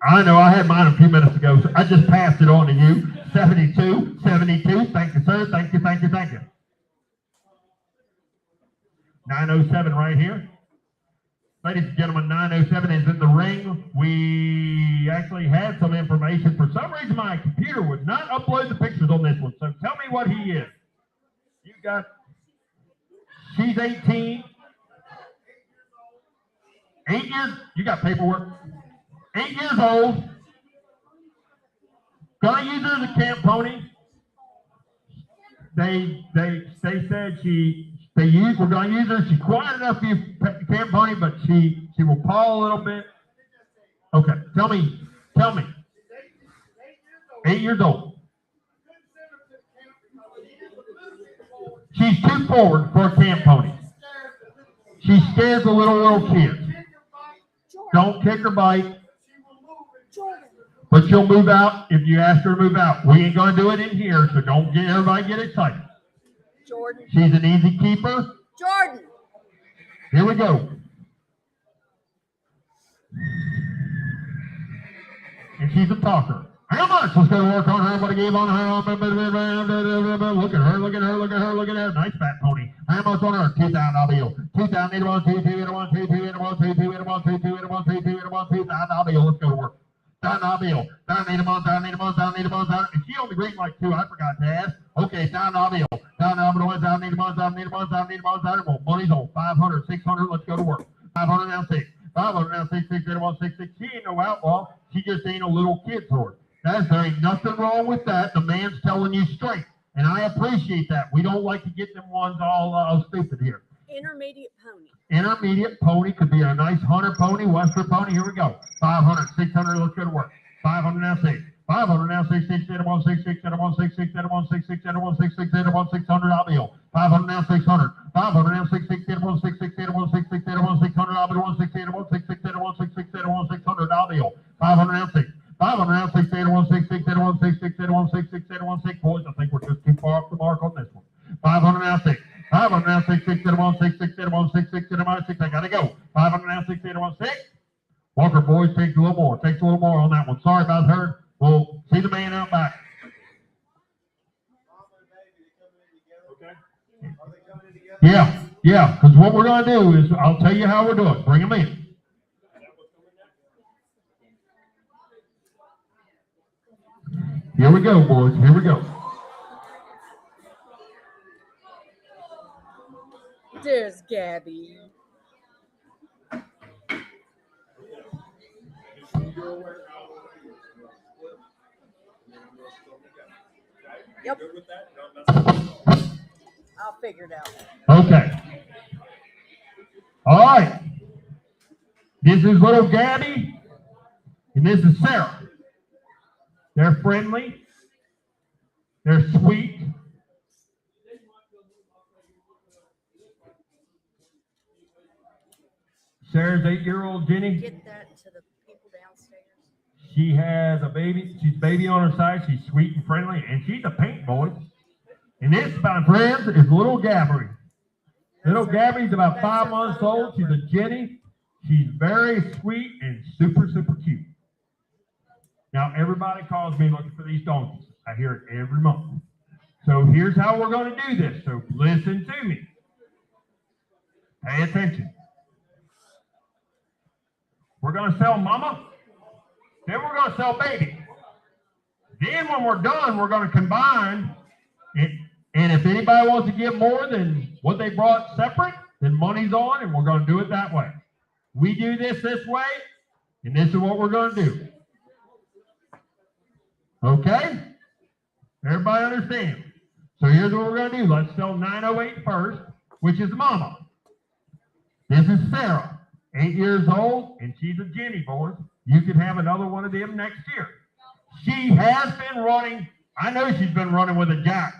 I know, I had mine a few minutes ago. So I just passed it on to you. 72, 72. Thank you, sir. Thank you, thank you, thank you. 907 right here. Ladies and gentlemen, 907 is in the ring. We actually had some information. For some reason, my computer would not upload the pictures on this one. So tell me what he is. You got, she's 18. 8 years, you got paperwork. 8 years old. Gonna use her as a camp pony. They said we're gonna use her. She's quiet enough to be a camp pony, but she will paw a little bit. Okay, tell me. 8 years old. She's too forward for a camp pony. She scares the little kids. Don't kick her bite. But she'll move out if you ask her to move out. We ain't gonna do it in here, so don't get everybody get excited. Jordan. She's an easy keeper. Jordan. Here we go. And she's a talker. How much was going to work on her? What I gave on her? Look at her, look at her, look at her, look at her. Nice fat pony. How much on her? 2,000, I'll be able. 2,000, 8 1, 2, 2, 8 1, 2, 2, 8 1, 2, 2, 8 1, 2, 2, 8 1, 2, 2, 8 1, 2,000, I'll be able. Let's go to work. 1,000, I'll be able. 1,000, 8 1, 1,000, 8 1, 1,000, 8 1, 1,000. And she on the green like 2, I forgot to ask. Okay, 1,000, I'll be able. 1,000, I'll be able. 1,000, 8 1, 1,000, 8 1, 1,000, 8 1, 1,000. Well, money's on. 500, 600, let's go to work. 500 now 6. 500 now 6, 6, 8 1, 6, 6. She ain't no outlaw. She just ain't a little kid's horse. There ain't nothing wrong with that. The man's telling you straight. And I appreciate that. We don't like to get them ones all stupid here. Intermediate pony. Intermediate pony could be a nice hunter pony, western pony. Here we go. 500, 600, let's go to work. 500 now 6. 500 now 6, 6, 8 1, 6, 6, 8 1, 6, 6, 8 1, 6, 6, 8 1, 6, 6, 8 1, 600, I'll be on. 500 now 600. 500 now 6, 6, 8 1, 6, 6, 8 1, 6, 6, 8 1, 600, I'll be on. 6, 8 1, 6, 6, 8 1, 6, 6, 8 1, 600, I'll be on. 500 now 6. 500 now 6, 8 1, 6, 6, 8 1, 6, 6, 8 1, 6, 6, 8 1, 6. Boys, I think we're just too far off the mark on this one. 500 now 6. 500 now 6, 6, 8 1, 6, 6, 8 1, 6, 6, 8 1, 6. I gotta go. 500 now 6, 8 1, 6. Walker, boys, takes a little more. Takes a little more on that one. Sorry about her. We'll see the man out back. Okay. Yeah, because what we're going to do is, I'll tell you how we're doing. Bring them in. Here we go, boys. Here we go. There's Gabby. Yep. I'll figure it out. Okay. All right. This is little Gabby, and this is Sarah. They're friendly. They're sweet. Sarah's 8-year-old Jenny. Get that to the people downstairs. She has a baby. She's baby on her side. She's sweet and friendly, and she's a paint boy. And this, my friends, is little Gabby. Little Gabby's about 5 months old. She's a Jenny. She's very sweet and super, super cute. Now, everybody calls me looking for these donkeys. I hear it every month. So here's how we're going to do this. So listen to me. Pay attention. We're going to sell mama. Then we're going to sell baby. Then when we're done, we're going to combine it. And if anybody wants to give more than what they brought separate, then money's on, and we're going to do it that way. We do this way, and this is what we're going to do. Okay? Everybody understand? So here's what we're going to do. Let's sell 908 first, which is mama. This is Sarah, 8 years old, and she's a Jenny, boys. You could have another one of them next year. She has been running. I know she's been running with a jack.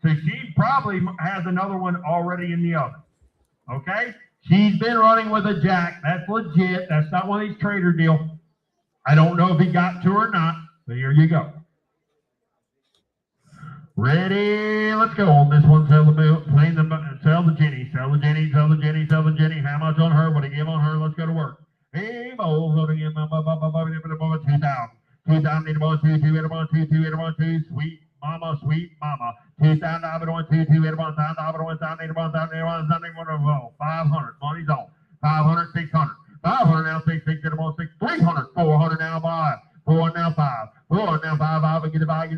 So she probably has another one already in the oven. Okay? She's been running with a jack. That's legit. That's not one of these trader deals. I don't know if he got to her or not, but here you go. Ready? Let's go on this one. Sell the Jenny. Sell the Jenny. Sell the Jenny. Sell the Jenny. How much on her? What do you give on her? Let's go to work. Hey, Mo, go to give 2,000. 2,000, 2, sweet mama, sweet mama. 2,000, 500, money's on. 500, 600. 500 now, 6, 300, 400 now, 5. 400 now, 5. 400 now, 5, get a 5.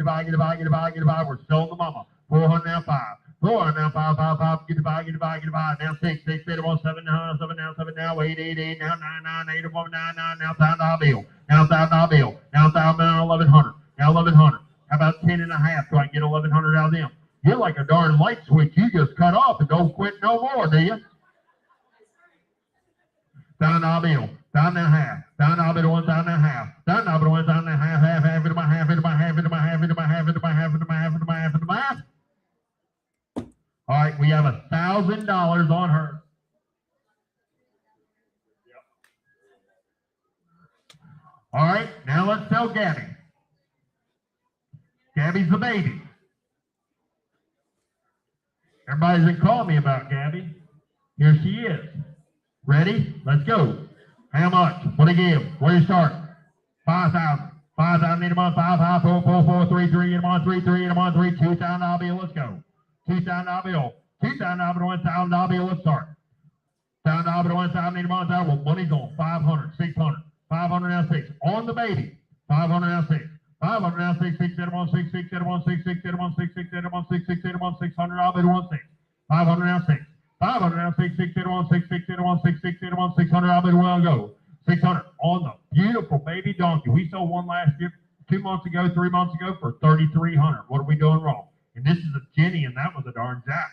We're selling the mama. 400 now, 5. 400 now, 5, get a 5. Now 6, 7 now, 7 now, 8, now 9, 8, 9, now $1,000 bill. Now $1,000 bill. Now $1,000, 1,100. Now 1,100. How about 10 and a half? So I can get 1,100 out of them. You're like a darn light switch. You just cut off and don't quit no more, do you? $1,000 bill. $1,000 and a half. $1,000 bill, $1,000 and a half. $1,000 bill, $1,000 and a half. Half into my half. All right, we have $1,000 on her. All right, now let's sell Gabby. Gabby's the baby. Everybody's been calling me about Gabby. Here she is. Ready? Let's go. How much? What do you give? Where do you start? 5,000. 5,000 in a month. 5, 5, 4, 4, 4, 3, 3 in a month. 3, 3 in a month. 3, $2,000 bill. Let's go. $2,000 bill. $2,000 bill. $1,000 bill. Let's start. $1,000 bill. $1,000 in a month. Well, money's on. 500. 600. 500 now 6. On the baby. 500 now 6. 500 now 6. 6 in a month. 6, 6 in a month. 6, 6 in a month. 6, 6 in a month. 6, 6 in a month. $600 bill. 1, 6. 500 now 6. 500 now 6. 6 in a month. 6, 6 in a month. 6, 6 in a month. $600 bill. Well, go. 600 on the beautiful baby donkey. We sold one last year, 2 months ago, 3 months ago for $3,300. What are we doing wrong? And this is a Jenny, and that was a darn jack.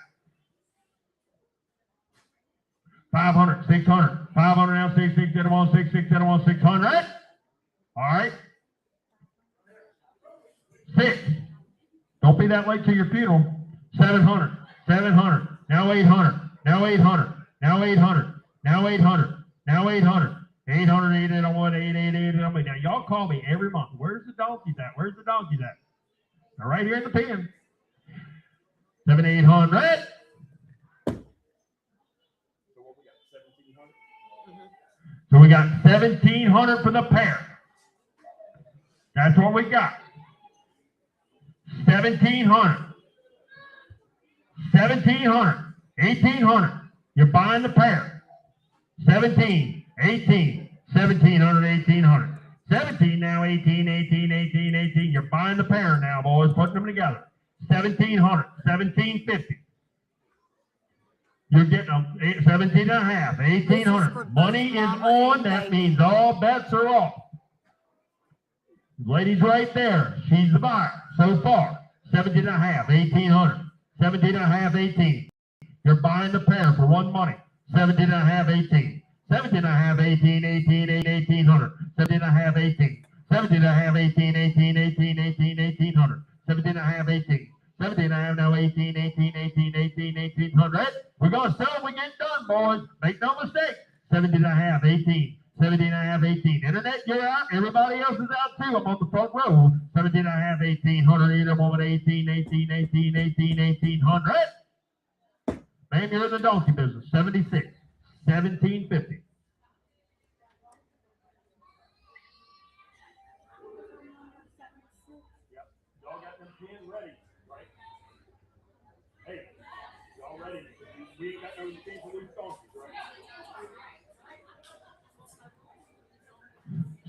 500, 600, 500 now 6, 6 in a month, 6, 6 in a month, 600. All right. 6. Don't be that late to your funeral. 700, 700. Now 800. Now 800. Now 800. Now 800. Now 800. 800, 801, 888. Now, y'all call me every month. Where's the donkeys at? Where's the donkeys at? They're right here in the pen. 7,800. So we got 1,700 for the pair. That's what we got. 1,700. 1,700. 1,800. You're buying the pair. 17. 18, 1,700, 1,800. 17 now, 18, 18, 18, 18. You're buying the pair now, boys, putting them together. 1,700, 1,750. You're getting them 17 and a half, 1,800. Money is on. That means all bets are off. Lady's right there. She's the buyer so far. 17 and a half, 1,800. 17 and a half, 18. You're buying the pair for one money. 17 and a half, 18. 17 and a half, 18, 18, 1,800. 17 and a half, 18. 17 and a half, 18, 18, 18, 18, 1,800. 17 and a half, 18. 17 and a half, now 18, 18, 18, 18, 1,800. We're going to sell when we get done, boys. Make no mistake. 17 and a half, 18. 17 and a half, 18. Internet, you're out. Everybody else is out too. I'm on the front row. 17 and a half, 1,800. Either moment, 18, 18, 18, 18, 1,800. Ma'am, you're in the donkey business. 76, 1750. Yep. Y'all got them pins ready, right? Hey, y'all ready? We ain't got no things for loose donkeys, right?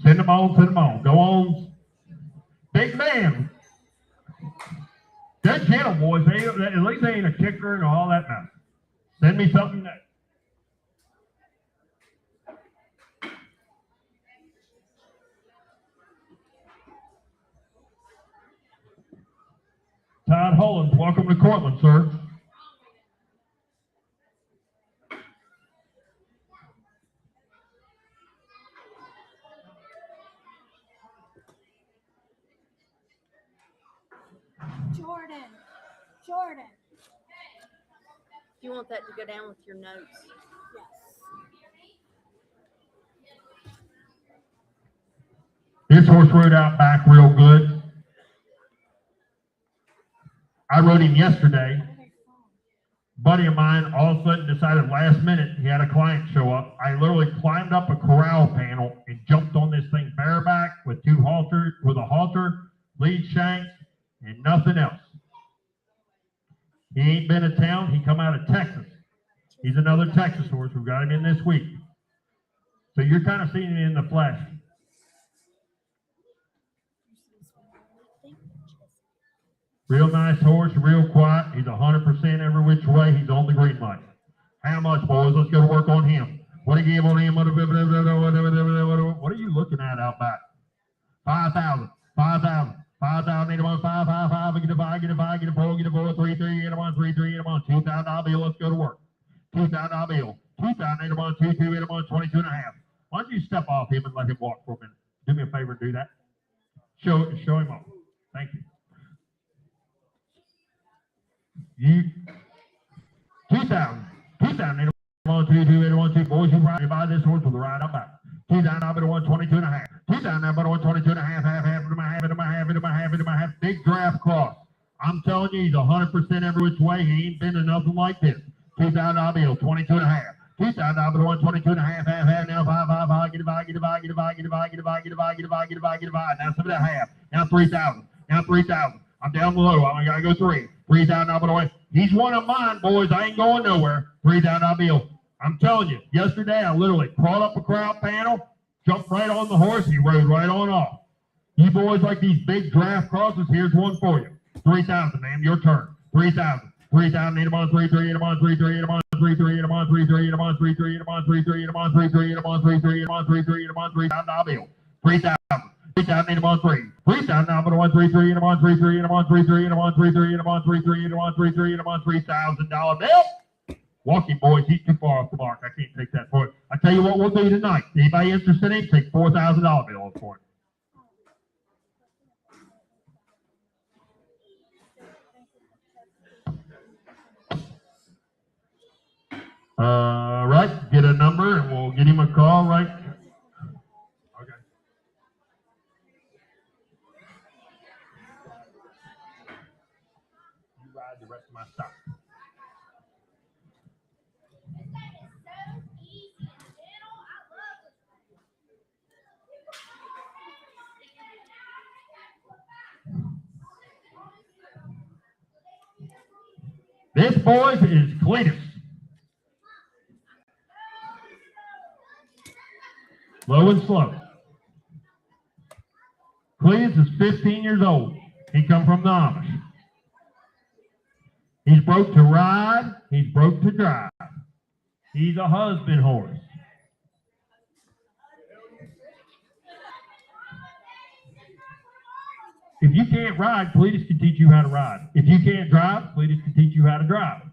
Send them on, send them on. Go on. Big man. They're gentle boys. They, at least they ain't a kicker and all that mess. Send me something next. Todd Holland, welcome to Cortland, sir. Jordan. You want that to go down with your notes? Yes. This horse rode out back real good. I rode him yesterday. Buddy of mine all of a sudden decided last minute he had a client show up. I literally climbed up a corral panel and jumped on this thing bareback with a halter, lead shanks, and nothing else. He ain't been in town. He come out of Texas. He's another Texas horse. We got him in this week. So you're kind of seeing it in the flesh. Real nice horse, real quiet. He's 100% every which way. He's on the green light. How much, boys? Let's go to work on him. What do you give on him? What are you looking at out back? 5,000, 5,000, 5,000, get a 1, 5, 5, 5, get a 5, get a 5, get a 4, get a 4, 3, 3, get a 1, 3, 3, get a 1, $2,000 bill. Let's go to work. $2,000 bill. 2,000, get a 1, 2, 2, get a 1, 22 and a half. Why don't you step off him and let him walk for a minute? Do me a favor and do that. Show him off. Thank you. 2,000, 2,000, 1, 2, 2, 1, 2, boys, you buy this horse with the ride up back. 2,000, I'll bet a 122 and a half. 2,000, I'll bet a 122 and a half, half, into my half, big draft cross. I'm telling you, he's 100% every which way. He ain't been to nothing like this. 2,000, I'll bill, 22 and a half. 2,000, I'll bet a 122 and a half, now 5, 5, 5, get a 5, get a 5, get a 5, get a 5, get a 5, get a 5, get a 5, get a 5, get a 5, now 7 and a half, now 3,000, now 3,000. I'm down below. I gotta go 3. 3,000 out of the way. He's one of mine, boys. I ain't going nowhere. 3,000 out bill. I'm telling you, yesterday I literally crawled up a crowd panel, jumped right on the horse, he rode right on off. You boys like these big draft crosses, here's one for you. 3,000, ma'am, your turn. 3,000. 3,000, need him on 3, 3, hit him on 3, 3, hit him on 3, 3, hit him on 3, 3, hit him on 3, 3, hit him on 3, 3, hit him on 3, 3, hit him on 3, 3, hit him on 3, 3, hit him on 3,000 bill. 3,000. 3,000, need him on 3. 3,000, now, but 1, 3, 3, hit him on 3, 3, hit him on 3, 3, hit him on 3, 3, hit him on 3, 3, hit him on 3, 3, hit him on $3,000 bill. Walking, boys, he's too far off the mark. I can't take that for it. I tell you what we'll do tonight. Anybody interested in it, take $4,000 bill for it. Right, get a number and we'll get him a call, right? Okay. You ride the rest of my stock. This, boys, is Cletus. Low and slow. Cletus is 15 years old. He come from the Amish. He's broke to ride. He's broke to drive. He's a husband horse. If you can't ride, Cletus can teach you how to ride. If you can't drive, Cletus can teach you how to drive.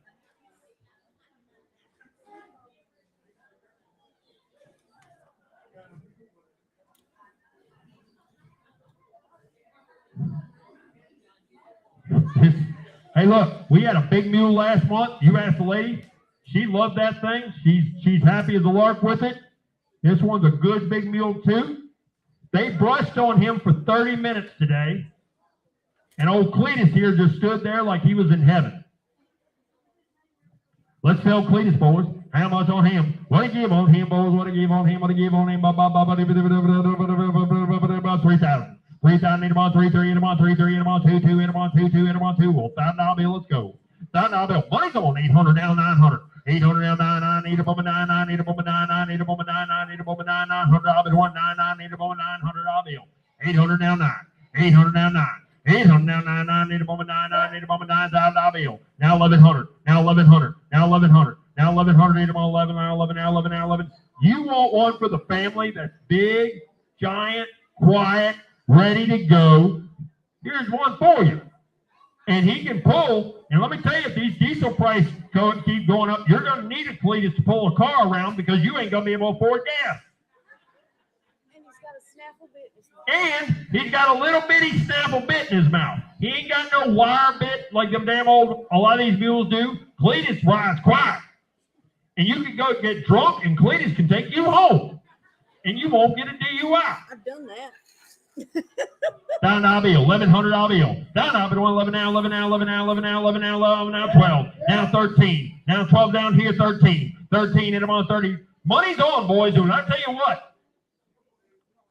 Hey, look, we had a big mule last month. You asked the lady. She loved that thing. She's happy as a lark with it. This one's a good big mule, too. They brushed on him for 30 minutes today. And old Cletus here just stood there like he was in heaven. Let's sell Cletus, boys. How much on him? What do you give on him, boys? What do you give on him? What do you give on him? 3,000. 3,000 in him on 3, 3 in him on 3, 3 in him on 2, 2 in him on 2, 2 in him on 2. Well, $1,000 bill, let's go. $1,000 bill. Money's on 800 now, 900. 800 now, 99, need a moment 99, need a moment 99, need a moment 99, need a moment 99, $100 bill, 199, need a moment $900 bill. 800 now, 9. 800 now, 9. 800 now, 99, need a moment 99, need a moment $9,000 bill. Now 1,100, now 1,100, now 1,100, now 1,100, need a moment 11, now 11, now 11, now 11. You want one for the family that's big, giant, quiet, ready to go. Here's one for you. And he can pull, and let me tell you, if these diesel prices keep going up, you're going to need a Cletus to pull a car around because you ain't going to be able to afford gas. And he's got a little bitty snaffle bit in his mouth. He ain't got no wire bit like them damn old, a lot of these mules do. Cletus rides quiet. And you can go get drunk and Cletus can take you home. And you won't get a DUI. I've done that. $1,000 bill, $1,100 bill. $1,000 bill, 11 now, 11 now, 11 now, 11 now, 11 now, 11 now, 12. Now 13. Now 12 down here, 13. 13 in them on 30. Money's on, boys. And I tell you what,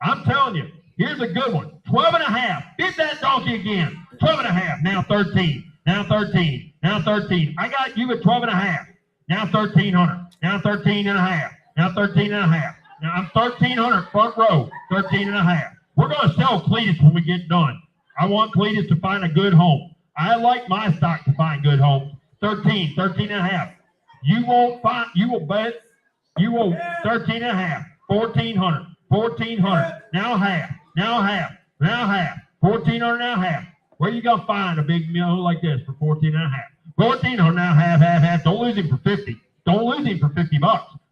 I'm telling you, here's a good one. 12 and a half. Bid that donkey again. 12 and a half. Now 13. Now 13. Now 13. I got you at 12 and a half. Now 1,300. Now 13 and a half. Now 13 and a half. Now I'm 1,300 front row. 13 and a half. We're going to sell Cletus when we get done. I want Cletus to find a good home. I like my stock to find good homes. 13, 13 and a half. You won't find, you will bet, you will 13 and a half. 1,400, 1,400. Now half, now half, now half. 1,400 now half. Where you going to find a big meal like this for 14 and a half? 1,400 now half, half, half. Don't lose him for 50. Don't lose him for $50.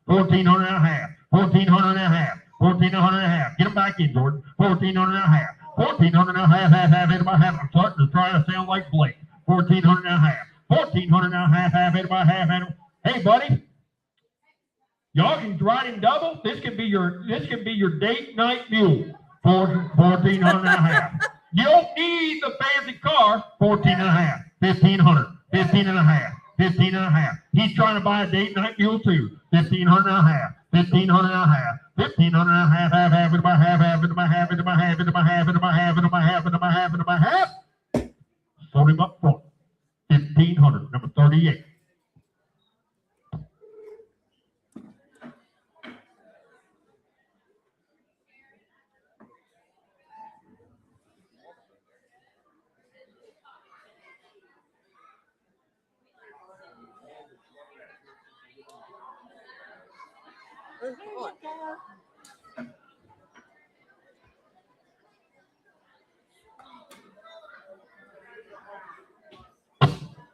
1,400 and a half. 1,400 and a half. 1,400 and a half. Get them back in, Jordan. 1,400 and a half. 1,400 and a half, half, half, half, half. I'm starting to try to sound like Blake. 1,400 and a half. 1,400 and a half, half, half, half, half. Hey, buddy. Y'all can ride him double. This can be your date night mule. 1,400 and a half. You don't need the fancy car. 14 and a half. 1,500. 15 and a half. 15 and a half. He's trying to buy a date night mule too. 1,500 and a half. 1,500 and a half. 1,500 and a half, half, half, into my half, half, into my half, into my half, into my half, into my half, into my half, into my half, into my half. Sold him up front. 1,500, number 38.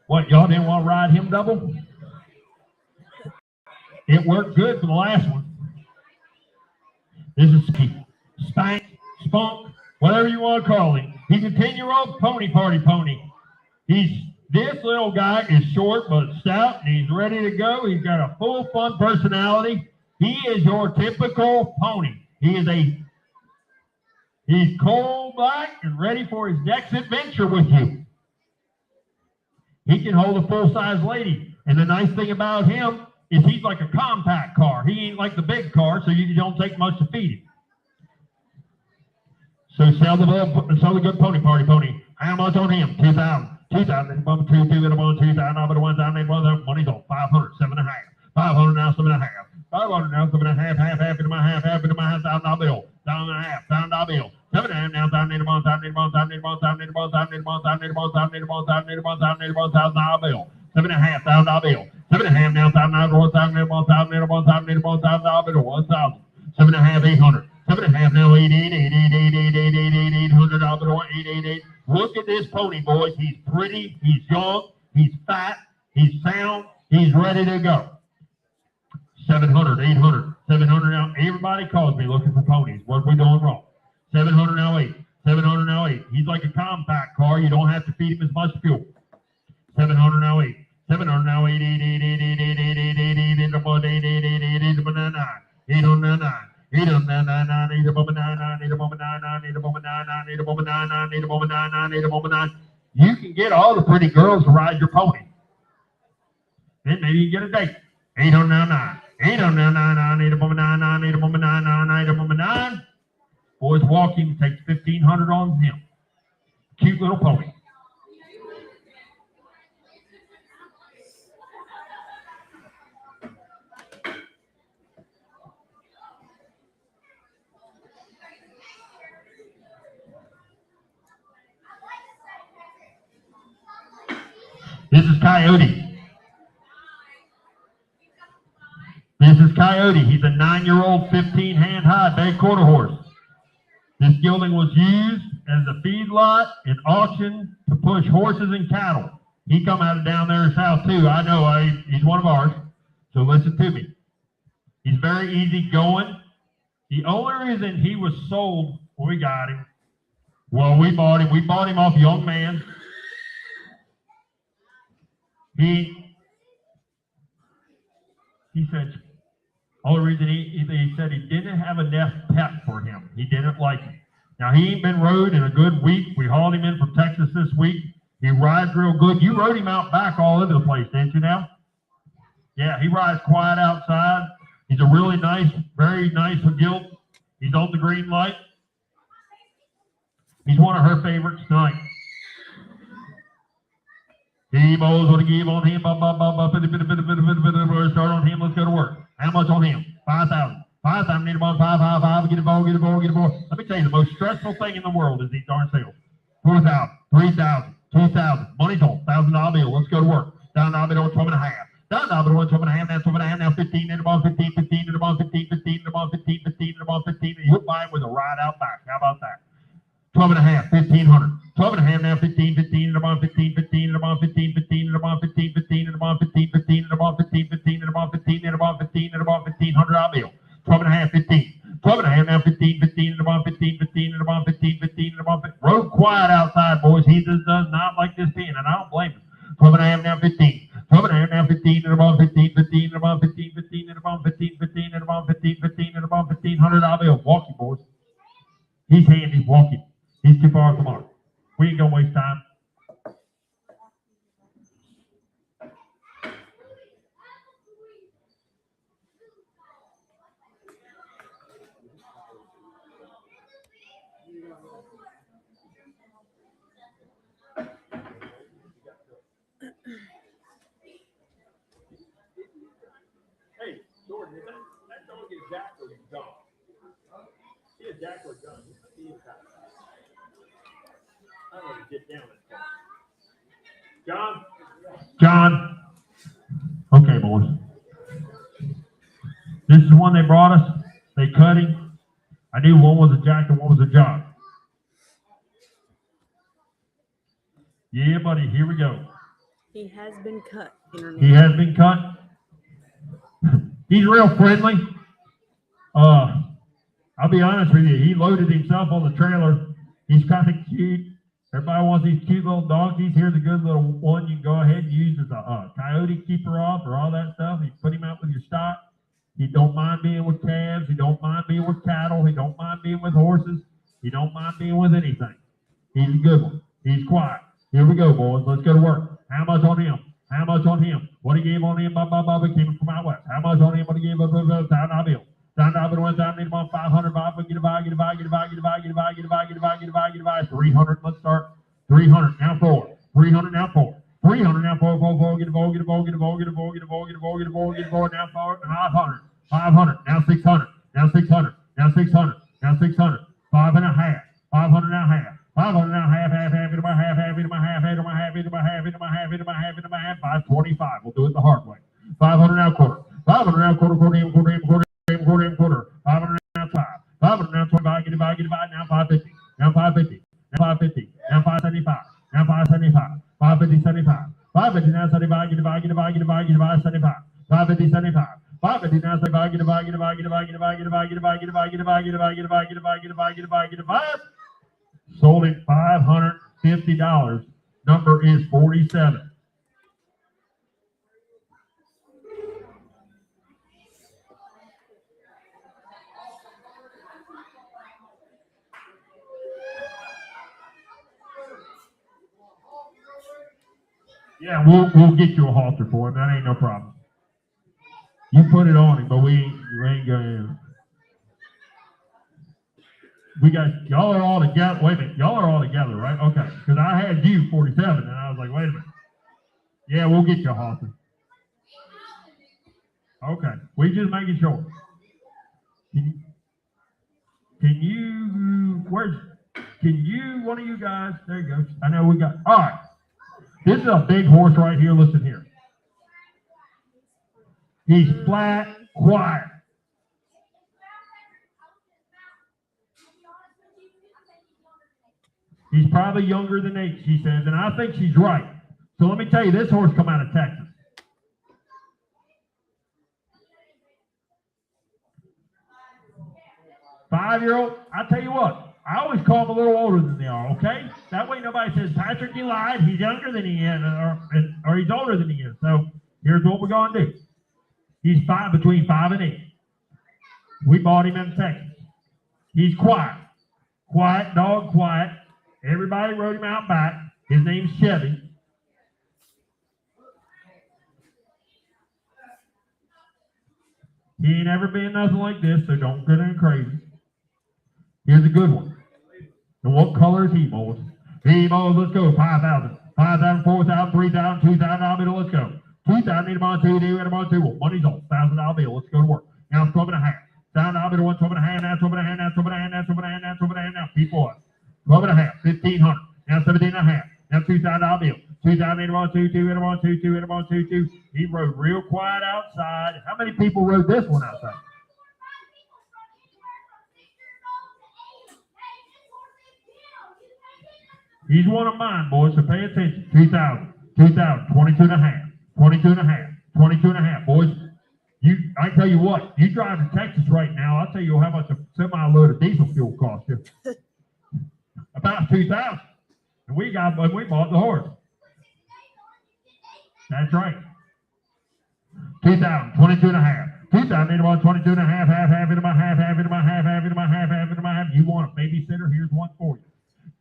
What, y'all didn't want to ride him double? It worked good for the last one. This is Spank, Spunk, whatever you want to call him. He's a 10-year-old pony party pony. This little guy is short but stout, and he's ready to go. He's got a full fun personality. He is your typical pony. He's coal black and ready for his next adventure with you. He can hold a full-size lady. And the nice thing about him is he's like a compact car. He ain't like the big car, so you don't take much to feed him. So sell the good pony party pony. How much on him? 2,000. 2,000 and bump 2, 2 and a 1, 2,000 over 1,000 and 1,000. Money's on 500, 7 and a half. 500 now, 7 and a half. 500 now, 7 and a half, half into my half into my $1,000 bill. $1,000 and a half, $1,000 bill. 7 and a half now, 1,000 and a 1,000 and a 1,000 and a 1,000 and a 1,000 and a 1,000 and a 1,000 and a 1,000 and a 1,000 and a $1,000 bill. 7 and a half, $1,000 bill. 7 and a half now, 1,000 and a 1,000 and a 1,000 and a 1,000 and a $1,000 bill. 1,000. 7 and a half, 800. 7 and a half now, 800 bill. 888. Look at this pony, boys. He's pretty. He's young. He's fat. He's sound. He's ready to go. 700, 800, 700 now. Everybody calls me looking for ponies. What are we doing wrong? 700 now, 8. 700 now, 8. He's like a compact car. You don't have to feed him as much fuel. 700 now, 8. 700 now, 8, 8, 8, 8, 8, 8, 8, 8, 8, 8, 8, 8, 8, 8, 8, 8, 8, 8, 8, 8, you can get all the pretty girls to ride your pony. Then maybe you get a date. 80099. 80099. 80099. 80099. 80099. Boys walking takes 1,500 on him. Cute little pony. This is Coyote. This is Coyote. He's a 9-year-old, 15-hand high bay quarter horse. This gelding was used as a feedlot and auction to push horses and cattle. He come out of down there south too. I know, he's one of ours. So listen to me. He's very easy going. The only reason he was sold when we got him, well, we bought him off a young man. He said, only reason he said he didn't have enough pep for him. He didn't like him. Now, he ain't been rode in a good week. We hauled him in from Texas this week. He rides real good. You rode him out back all over the place, didn't you now? Yeah, he rides quiet outside. He's a really nice, very nice gilt. He's on the green light. He's one of her favorites tonight. He knows what to give on him. Start on him. Let's go to work. How much on him? 5,000. 5,000. Need a ball. 5. Get a ball. Get a ball. Get a ball. Let me tell you, the most stressful thing in the world is these darn sales. 4,000. 3,000. 2,000. Money's on. $1,000 bill. Let's go to work. $1,000 bill on 12.5. $1,000 on 12.5. Now 12.5. Now 15. Need a ball. 15. 15. Need a ball. 15. 15. Need a ball. 15. 15. Need a ball. 15. And you'll buy him with a ride out back. How about that? 12.5. 1,500. 12.5 now, 15, 15, and about 15, 15, and about 15, 15, and about 15, 15, and about 15, 15, and about 15, 15, and about 15, and about 15, and about $1,500 bill. 12.5, 15. 12.5 now, 15, 15, and about 15, 15, and about 15, 15, and about 15. Road quiet outside, boys. He just does not like this being, and I don't blame him. 12.5 now, 15. 12.5 now, 15, and about 15, 15, and about 15, 15, and about 15, 15, and about 15, 15, and about $1,500 bill. Walking, boys. He's handy, walking. He's too far tomorrow. We ain't gonna waste time. Hey, Jordan, is that dog is Jack or John? He is Jack or John. He is Jack. I don't know to get down that far. John. Okay, boys. This is the one they brought us. They cut him. I knew one was a Jack and one was a John. Yeah, buddy. Here we go. He has been cut. He has been cut. He's real friendly. I'll be honest with you. He loaded himself on the trailer. He's kind of cute. Everybody wants these cute little donkeys. Here's a good little one you can go ahead and use as a coyote keeper off or all that stuff. You put him out with your stock. He don't mind being with calves. He don't mind being with cattle. He don't mind being with horses. He don't mind being with anything. He's a good one. He's quiet. Here we go, boys. Let's go to work. How much on him? How much on him? What he gave on him? Came from out west. How much on him? What he gave up? $1,000 bill. $1,000 went down. Need about 500. Get a buy. 300. Let's start. 300 now 4. 300 now 4. 300 now 4. Get a ball. Now 4. 500. 500 now 600. Now 600. Now 600. Now 600. 5.5. 500 now half. 500 now half. Into my half. Into my half. 525. We'll do it the hard way. 500 now quarter. 500 now quarter. 500 now 5. 500 now 25. Get a buy. Now 550. Now 550. Now 550. Now 575. Now 575. 550, 75. 550 now 75. Get a buy. 75. 550, 75. 550 now 75. Get a buy. Sold at $550. Number is 47. Yeah, we'll get you a halter for him. That ain't no problem. You put it on him, but we ain't gonna. We got y'all are all together. Wait a minute, y'all are all together, right? Okay, because I had you 47, and I was like, wait a minute. Yeah, we'll get you a halter. Okay, we just making sure. Can you? Where's? Can you? One of you guys? There you go. I know we got. All right. This is a big horse right here. Listen here. He's flat, quiet. He's probably younger than 8, she says, and I think she's right. So let me tell you, this horse come out of Texas. Five-year-old, I tell you what, I always call them a little older than they are, okay? That way nobody says, Patrick, you lied. He's younger than he is, or he's older than he is. So here's what we're going to do. He's between 5 and 8. We bought him in Texas. He's quiet. Quiet dog, quiet. Everybody rode him out back. His name's Chevy. He ain't ever been nothing like this, so don't get him crazy. Here's a good one. And what color is he, boys? He, boys, let's go. 5,000. 5,000, 4,000, 3,000, 2,000 bill, let's go. 2,000, need a bond, 2, need a bond, 2. Well, money's on. $1,000 bill, let's go to work. Now it's 12 and a half. $1,000 bill, 1, 12 and a half, now 12 and a half, now 12 and a half, now 12 and a half, now 12 and a half, now people what? 12 and a half, 1,500. Now 17 and a half. Now $2,000 bill. 2,000, need a bond, 2, 2, need a bond, 2, 2, need a bond, 2, 2. He rode real quiet outside. How many people rode this one outside? He's one of mine, boys, so pay attention. 2,000, 2,000, 22 and a half, 22 and a half, 22 and a half, boys. I tell you what, you drive to Texas right now, I'll tell you how much a semi-load of diesel fuel costs you. About 2,000. And we bought the horse. That's right. 2,000, 22 and a half. 2,000, need about 22 and a half, half into my half, half into my half, half into my half, half into my half. You want a babysitter? Here's one for you.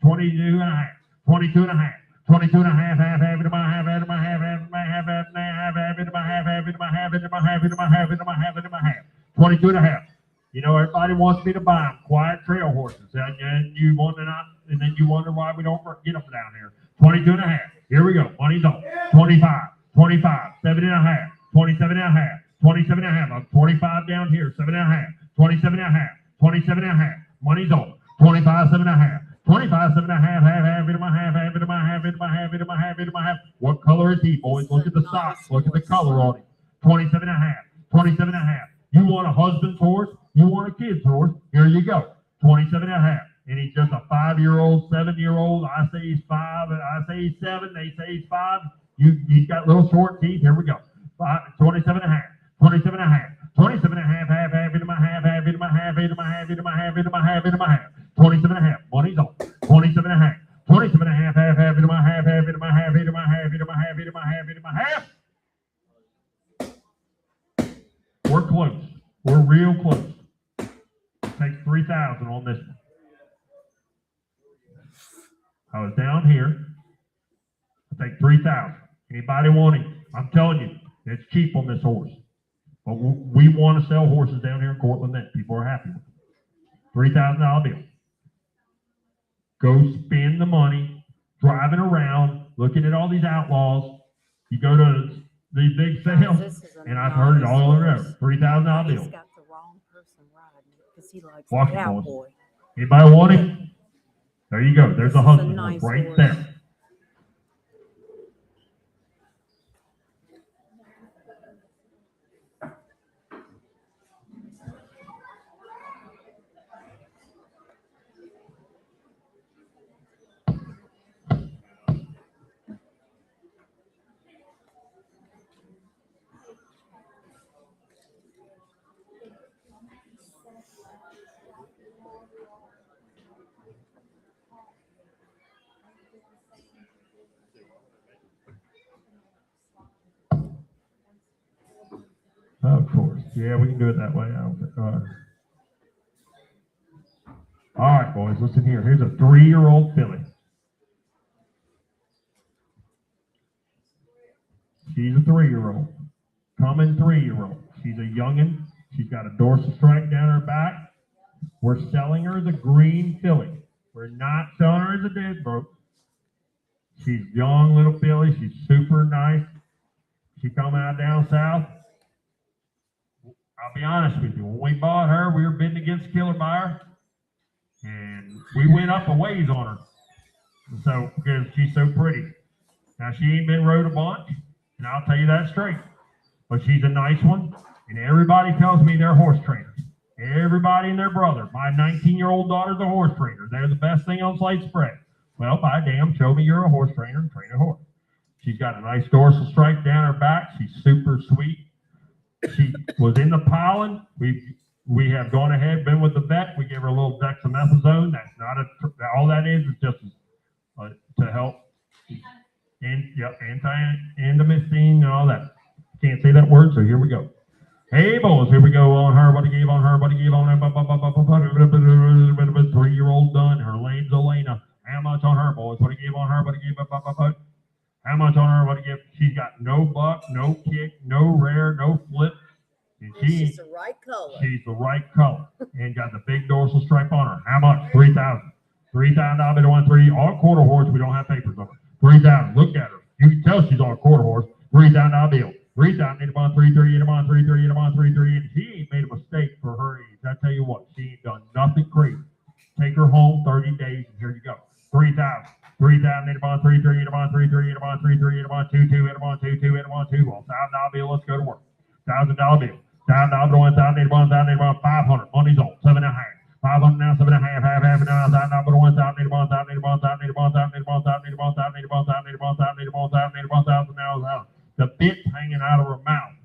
22 and a half, 22 and a half, 22 and a half, half into my half, half into my half, half into my half, half into my half, half into my half, into my half, into my half, into my half, into my half. 22 and a half. You know, everybody wants me to buy them, quiet trail horses, and you wonder and then you wonder why we don't get them down here. 22 and a half. Here we go. Money's on. 25, 25, 7 and a half, 27 and a half, 27 and a half. 25 down here, 7 and a half, 27 and a half, 27 and a half. Money's on. 25, 7 and a half. 25, 7 and a half, half into my half, half into my half, into my half, into my half, into my half. What color is he, boys? Look at the socks. Look at the color on him. 27 and a half, 27 and a half. You want a husband's horse? You want a kid's horse? Here you go. 27 and a half. And he's just a 5-year-old, 7-year-old. I say he's 5, and I say he's 7. They say he's 5. He's got little short teeth. Here we go. 27 and a half, 27 and a half. 27 and a half, half into my half, half into my half, into my half, into my half, into my half, into my half. 27 and a half. Money's on. 27 and a half. 27 and a half, half into my half, half into my half, into my half, into my half, into my half, into my half. We're close. We're real close. Take 3,000 on this one. I was down here. I take 3,000. Anybody want him? I'm telling you, it's cheap on this horse. But we want to sell horses down here in Cortland that people are happy with. $3,000 bill. Go spend the money driving around, looking at all these outlaws. You go to these big sales, and I've heard it all around. $3,000 bill. He's got the wrong person riding because he likes Walk the it, cowboy. boys. Anybody want him? There you go. There's a husband horse right there. Of course. Yeah, we can do it that way. All right, boys, listen here. Here's a 3-year-old filly. She's a 3-year-old. Coming 3-year-old. She's a youngin'. She's got a dorsal stripe down her back. We're selling her as a green filly. We're not selling her as a dead broke. She's young little filly. She's super nice. She come out down south. I'll be honest with you. When we bought her, we were bidding against Killer by her. And we went up a ways on her. So, because she's so pretty. Now, she ain't been rode a bunch. And I'll tell you that straight. But she's a nice one. And everybody tells me they're horse trainers. Everybody and their brother. My 19-year-old daughter's a horse trainer. They're the best thing on sliced bread. Well, by damn, show me you're a horse trainer and train a horse. She's got a nice dorsal stripe down her back. She's super sweet. She was in the pollen. We have gone ahead, been with the vet. We gave her a little dexamethasone. That's not all that is just to help. And yep, anti-endomycine and all that. Can't say that word, so here we go. Hey, boys, here we go on her. What he gave on her, what he gave on her. 3-year-old done. Her name's Elena. How much on her, boys? What he gave on her, what he gave. How much on her, what he gave. She's got no buck, no kick, no rear, no flip. And she's the right color. She's the right color. And got the big dorsal stripe on her. How much? $3,000. $3,000 bid on 3. All quarter horse, we don't have papers on her. $3,000. Look at her. You can tell she's on a quarter horse. $3,000 bill. 3,000, hit him on 3-3, hit him on 3-3, hit him on 3-3, and she ain't made a mistake for her age. I tell you what, she ain't done nothing crazy. Take her home 30 days, and here you go. 3,000, 3,000, hit him on 3-3, hit him on 3-3, hit him on 3-3, hit him on 2-2, hit him on 2-2, hit him on 2. Well, $1,000 bill, let's go to work. $1,000 bill. $1,000 bill, 1,000, hit him on 1,000, hit him on 500. Money's on, 7.5. 500 now, 7.5, half, now, $1,000 bill, 1,000, hit him on 1,000, hit him on 1,000, hit him on 1,000, hit him on 1,000, hit him on 1,000, hit him on 1,000, hit him on 1,000, hit him on 1,000, hit him on 1,000, now, 1,000. The bit's hanging out of her mouth.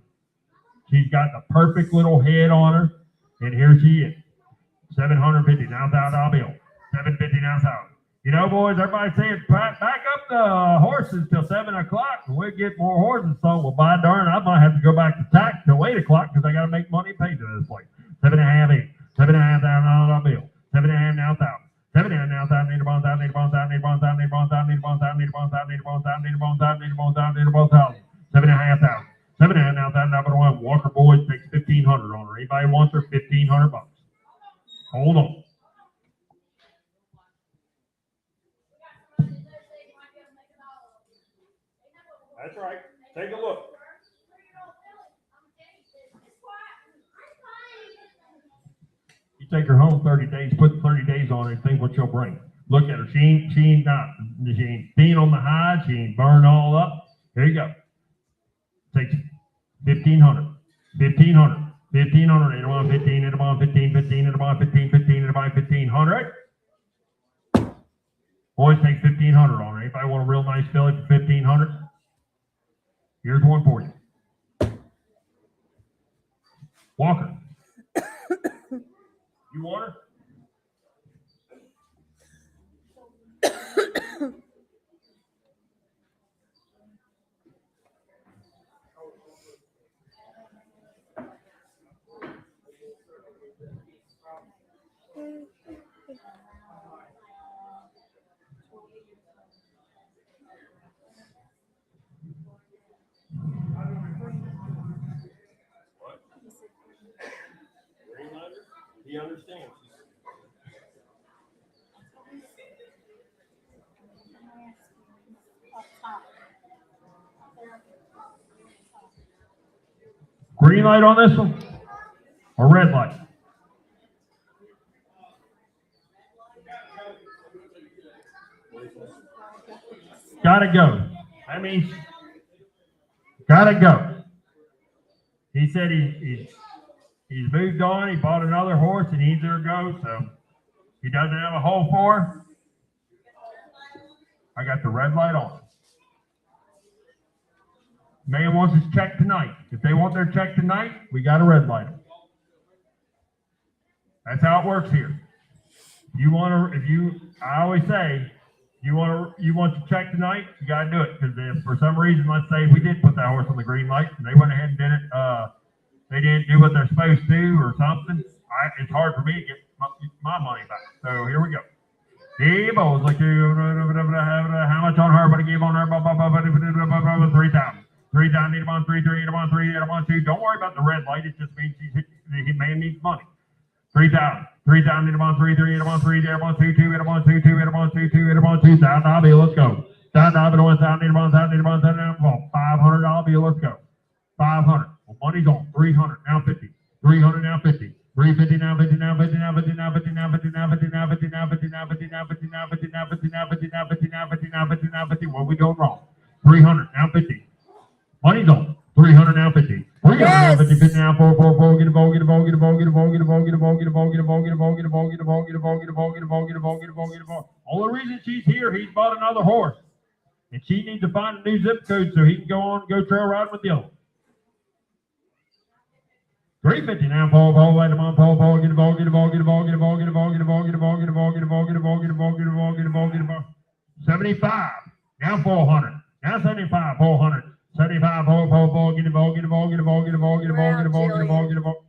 She's got the perfect little head on her, and here she is. 750 now, $1,000 bill. 750 now, 1,000. You know, boys, everybody saying back up the horses till 7 o'clock, and we'll get more horses sold. Well, by darn, I might have to go back to tax till 8 o'clock because I got to make money paid to this place. 7.5, 8. $7,500 bill. 7.5 now, 1,000. 7.5 now, 1,000. Need a bond, 1,000. Need a bond, 1,000. Need a bond, 1,000. Need a bond, 1,000. Need a bond, 1,000. Need a bond, 1,000. Need a bond, 1,000. Need a bond, 1,000. Need a bond, 1,000. Need a bond, 1,000. 7,500. 7.5 now, 1,000. Now, but I want Walker Boys takes 1,500 on her. Anybody wants her? $1,500. Hold on. That's right. Take a look. You take her home 30 days, put 30 days on her, and think what she'll bring. Look at her. She ain't peeing on the hide. She ain't burned all up. Here you go. Takes 1,500. 1,500. 1,500. Ain't about 15. Ain't about 15. 15. Ain't about 15. 15. Ain't about 1,500. Boys take 1,500 on her. Anybody want a real nice filly for 1,500? Here's one for you. Walker. You want her? What? He understands. Green light on this one or red light? Gotta go. That means gotta go. He said he's moved on. He bought another horse and he's there to go. So he doesn't have a hole for her. I got the red light on. Man wants his check tonight. If they want their check tonight, we got a red light on. That's how it works here. I always say, you want your check tonight, you got to do it. Because if for some reason, let's say we did put that horse on the green light and they went ahead and did it, they didn't do what they're supposed to or something, it's hard for me to get my money back. So here we go. Evo's like, how much on her? What I gave on her? 3,000. 3 down, need him on 3, 3, need him on 3, need him on 2. Don't worry about the red light. It just means he may need money. 3 down, 3 down, need him on 3, 3, need him on 3, need him on 2, 2, hit him on 2, 2, hit him on 2, 2, hit him on 2. Down, Dobby, let's go. Down, Dobby, to 1 down, need him on 7, need him on 7, well, $500, Dobby, let's go. 500. Well, money's on. 300, now 50. 300, now 50. 350, now 50, now 50, now 50, now 50, now 50, now 50, now 50, now 50, now 50, now 50, now 50, now 50, now 50, now 50, now 50, now 50, now 50. What are we doing wrong? 300, now 50. Money's on. 300, now 50. 300, now 50, 50, now 4, 4, 4, get a ball, get a ball, get a ball, get a ball, get a ball, get a ball, get a ball, get a ball, get a ball, get a ball, get a ball, get a ball, get a ball, get a ball, get a ball, get a ball, get a ball. All the reason she's here, he's bought another horse. And she needs to find a new zip code so he can go trail riding with the other. 350 now, Paul, let him on, Paul, get a ball, get a ball, get a ball, get a ball, get a ball, get a ball, get a ball, get a ball, get a ball, get a ball, get a ball, get a ball, get a ball, get a ball. 75, now 400, now 75, 400, 75, Paul, get a ball, get a ball, get a ball, get a ball, get a ball, get a ball, get a ball, get a ball.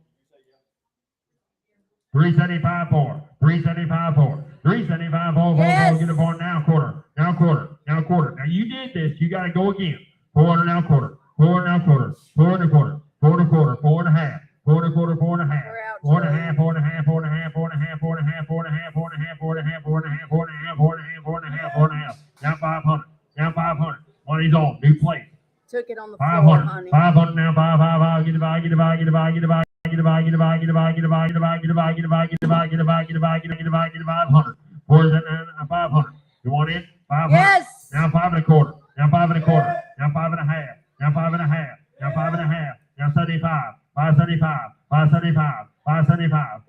375, 4, 375, 4, 375, Paul, get a ball, now quarter, now quarter, now quarter. Now you did this, you got to go again. 400 now quarter, 400 now quarter, 4 and a quarter, 4 and a quarter, 4 and a half. 4 and a quarter, 4 and a half. 4 and a half, 4 and a half, 4 and a half, 4 and a half, 4 and a half, 4 and a half, 4 and a half, 4 and a half, 4 and a half, 4 and a half, 4 and a half, 4 and a half, 4 and a half. Now 500. Now 500. Money's on. New place. Took it on the floor, honey. 500 now. 5. Get a buy. Get a buy. Get a buy. Get a buy. Get a buy. Get a buy. Get a buy. Get a buy. Get a buy. Get a buy. Get a buy. Get a buy. Get a buy. Get a buy. Get a buy. Get a 500. Where's that? 500. You want in? 500. Yes. Now 5 and a quarter. Now 5 and a quarter. Now 5 and a half. Now 5 and a half. Now 5 and a half. Now 75. 575. 575. 575.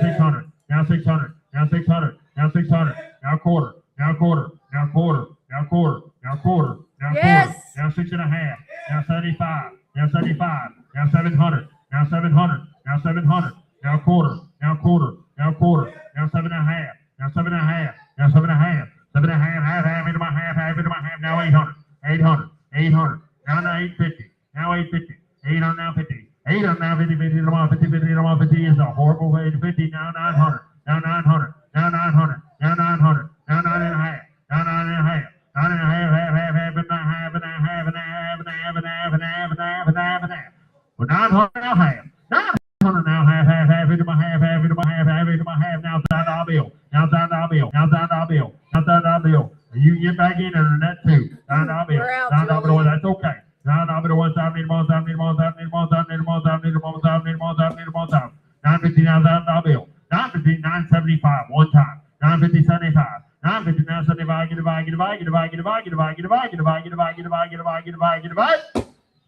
600. Now 600. Now 600. Now 600. Now quarter. Now quarter. Now quarter. Now quarter. Now quarter. Now quarter. Now 6 and a half. Now 75. Now 75. Now 700. Now 700. Now 700. Now quarter. Now quarter. Now quarter. Now 7 and a half. Now 7 and a half. Now 7 and a half. 7 and a half. Half into my half. Half into my half. Now 800. 800. 800. Now 850. Now 850. 800 now 50. 800 now 50. 50 to 1. 50. 50 to 1. 50 is a horrible way to 50. Now 900. Now 900. Now 900. Now 900. Now 9 and a half. Now 9 and a half. 9 and a half. Half and a half and a half and a half and a half and a half and a half and a half and a half and a half. Well, 900 now half. 900 now half into my half into my half into my half. Now $1 bill. Now $1 bill. Now $1 bill. Now $1 bill. You get back in there and that too. $1 bill. $1 bill. That's okay. $1 bill. 1 time. Need 1 time. Need 1 time. Need 1 time. Need 1 time. Need 1 time. Need 1 time. Need 1 time. 950 now $1 bill. 950 975 1 time. 950 75. 950 now 75. Get a buy. Get a buy. Get a buy. Get a buy. Get a buy. Get a buy. Get a buy. Get a buy. Get a buy. Get a buy. Get a buy. Get a buy.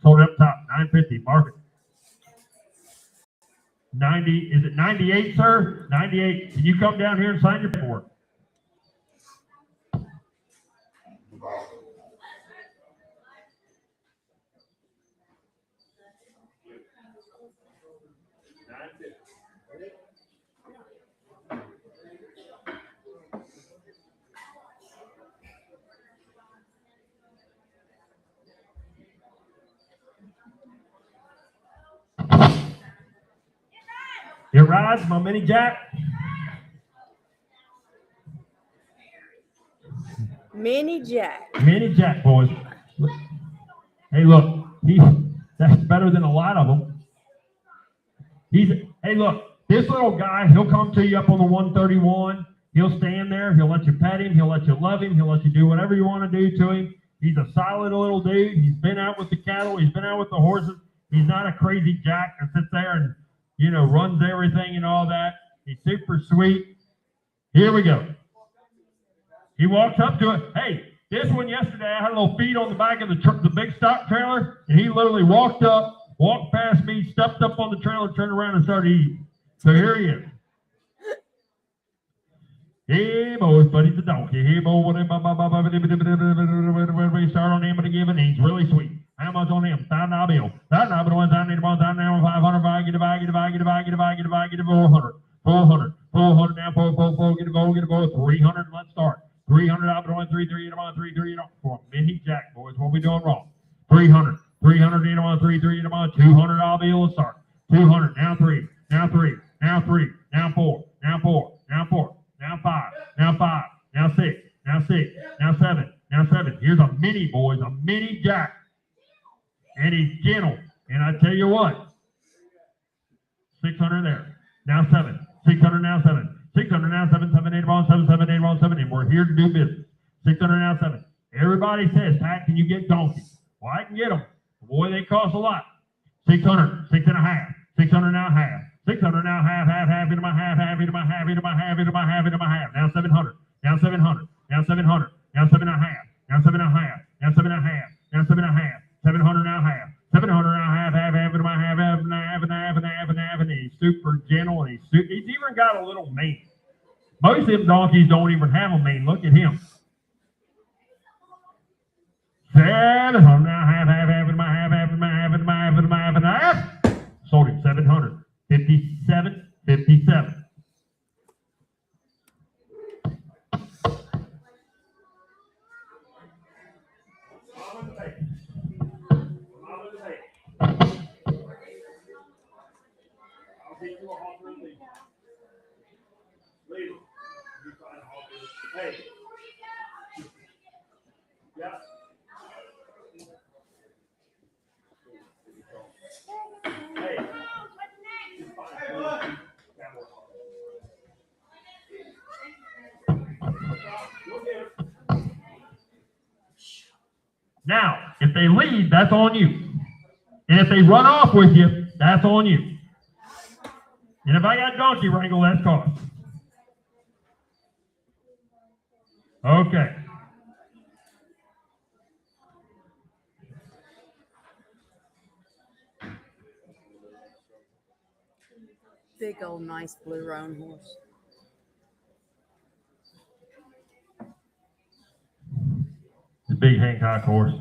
Sold up top. 950. Mark it. 90. Is it 98, sir? 98. Can you come down here and sign your paperwork? It rides my mini jack. Mini Jack. Mini jack, boys. Hey, look, that's better than a lot of them. Hey, look, this little guy, he'll come to you up on the 131. He'll stand there. He'll let you pet him. He'll let you love him. He'll let you do whatever you want to do to him. He's a solid little dude. He's been out with the cattle. He's been out with the horses. He's not a crazy jack that sits there and, runs everything and all that. He's super sweet. Here we go. He walks up to it. Hey, this one yesterday, I had a little feed on the back of the big stock trailer, and he literally walked past me, stepped up on the trailer, turned around and started eating. So here he is. Hey, boys, buddy's a donkey. Hey, boy, we start on him, but again, he's really sweet. How much on him? $5 bill. $5 bill. 1 time, need 1 time now. 500. Get a buy. Get a buy. Get a buy. Get a buy. Get a buy. Get a 400. 400. 400 now. 4. Get a go. Get a go. 300. Let's start. 300 out. 3. 3. On 3. 3. For a mini jack, boys. What we doing wrong? 300. 300. Need on 3. 3. On 200. I'll be able to start. 200. Now 3. Now 3. Now 3. Now 4. Now 4. Now 4. Now 5. Now 5. Now 6. Now 6. Now 7. Now 7. Here's a mini, boys. A mini jack. And he's gentle. And I tell you what, 600 there. Now 7. 600 now 7. 600 now 7, 7, 8 ball, 7, 7, 8 ball, 7. And we're here to do business. 600 now 7. Everybody says, Pat, can you get donkeys? Well, I can get them. Boy, they cost a lot. 600, 6 and a half. 600 now half. 600 now half, into my half, into my half, into my half, into my half, into my half. Now 700. Now 700. Now 700. Now 7 and a half. Now 7 and a half. Now 7 and a half. Now 7 and a half. 700 now half. 700 now half, into my half, and he's super gentle, and he's even got a little mane. Most of them donkeys don't even have a mane. Look at him. 700 now half, into my half, into my half, into my half, into my half, and a half. Sold him 700. 57, 57. Hey. Yeah. Hey. Now, if they leave, that's on you. And if they run off with you, that's on you. And if I got donkey wrangle, that's cost. Okay. Big old nice blue roan horse. It's a big Hancock horse.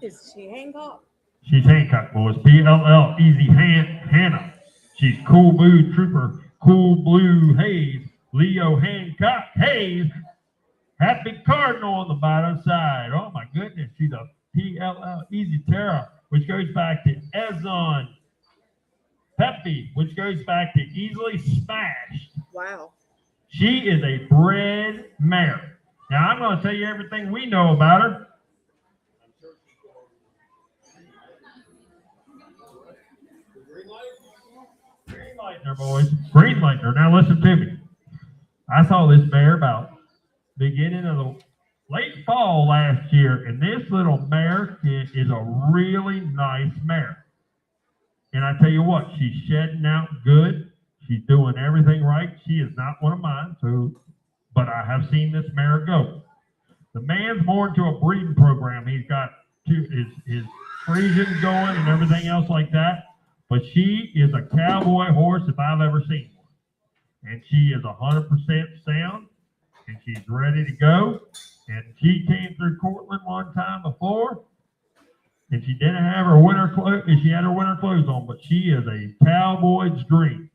Is she Hancock? She's Hancock, boys. PLL, easy Hannah. She's Cool Blue Trooper, Cool Blue Hayes, Leo Hancock Hayes. Happy Cardinal on the bottom side. Oh my goodness, she's a PLL Easy Terra, which goes back to Ezon Pepe, which goes back to Easily Smashed. Wow. She is a bred mare. Now I'm going to tell you everything we know about her. Green lightner, boys. Green lightner. Now listen to me. I saw this mare about beginning of the late fall last year, and this little mare is a really nice mare. And I tell you what, she's shedding out good. She's doing everything right. She is not one of mine, but I have seen this mare go. The man's more into a breeding program. He's got his Friesians going and everything else like that. But she is a cowboy horse if I've ever seen one. And she is 100% sound, and she's ready to go. And she came through Cortland one time before, and she didn't have her winter clothes. She had her winter clothes on, but she is a cowboy's dream.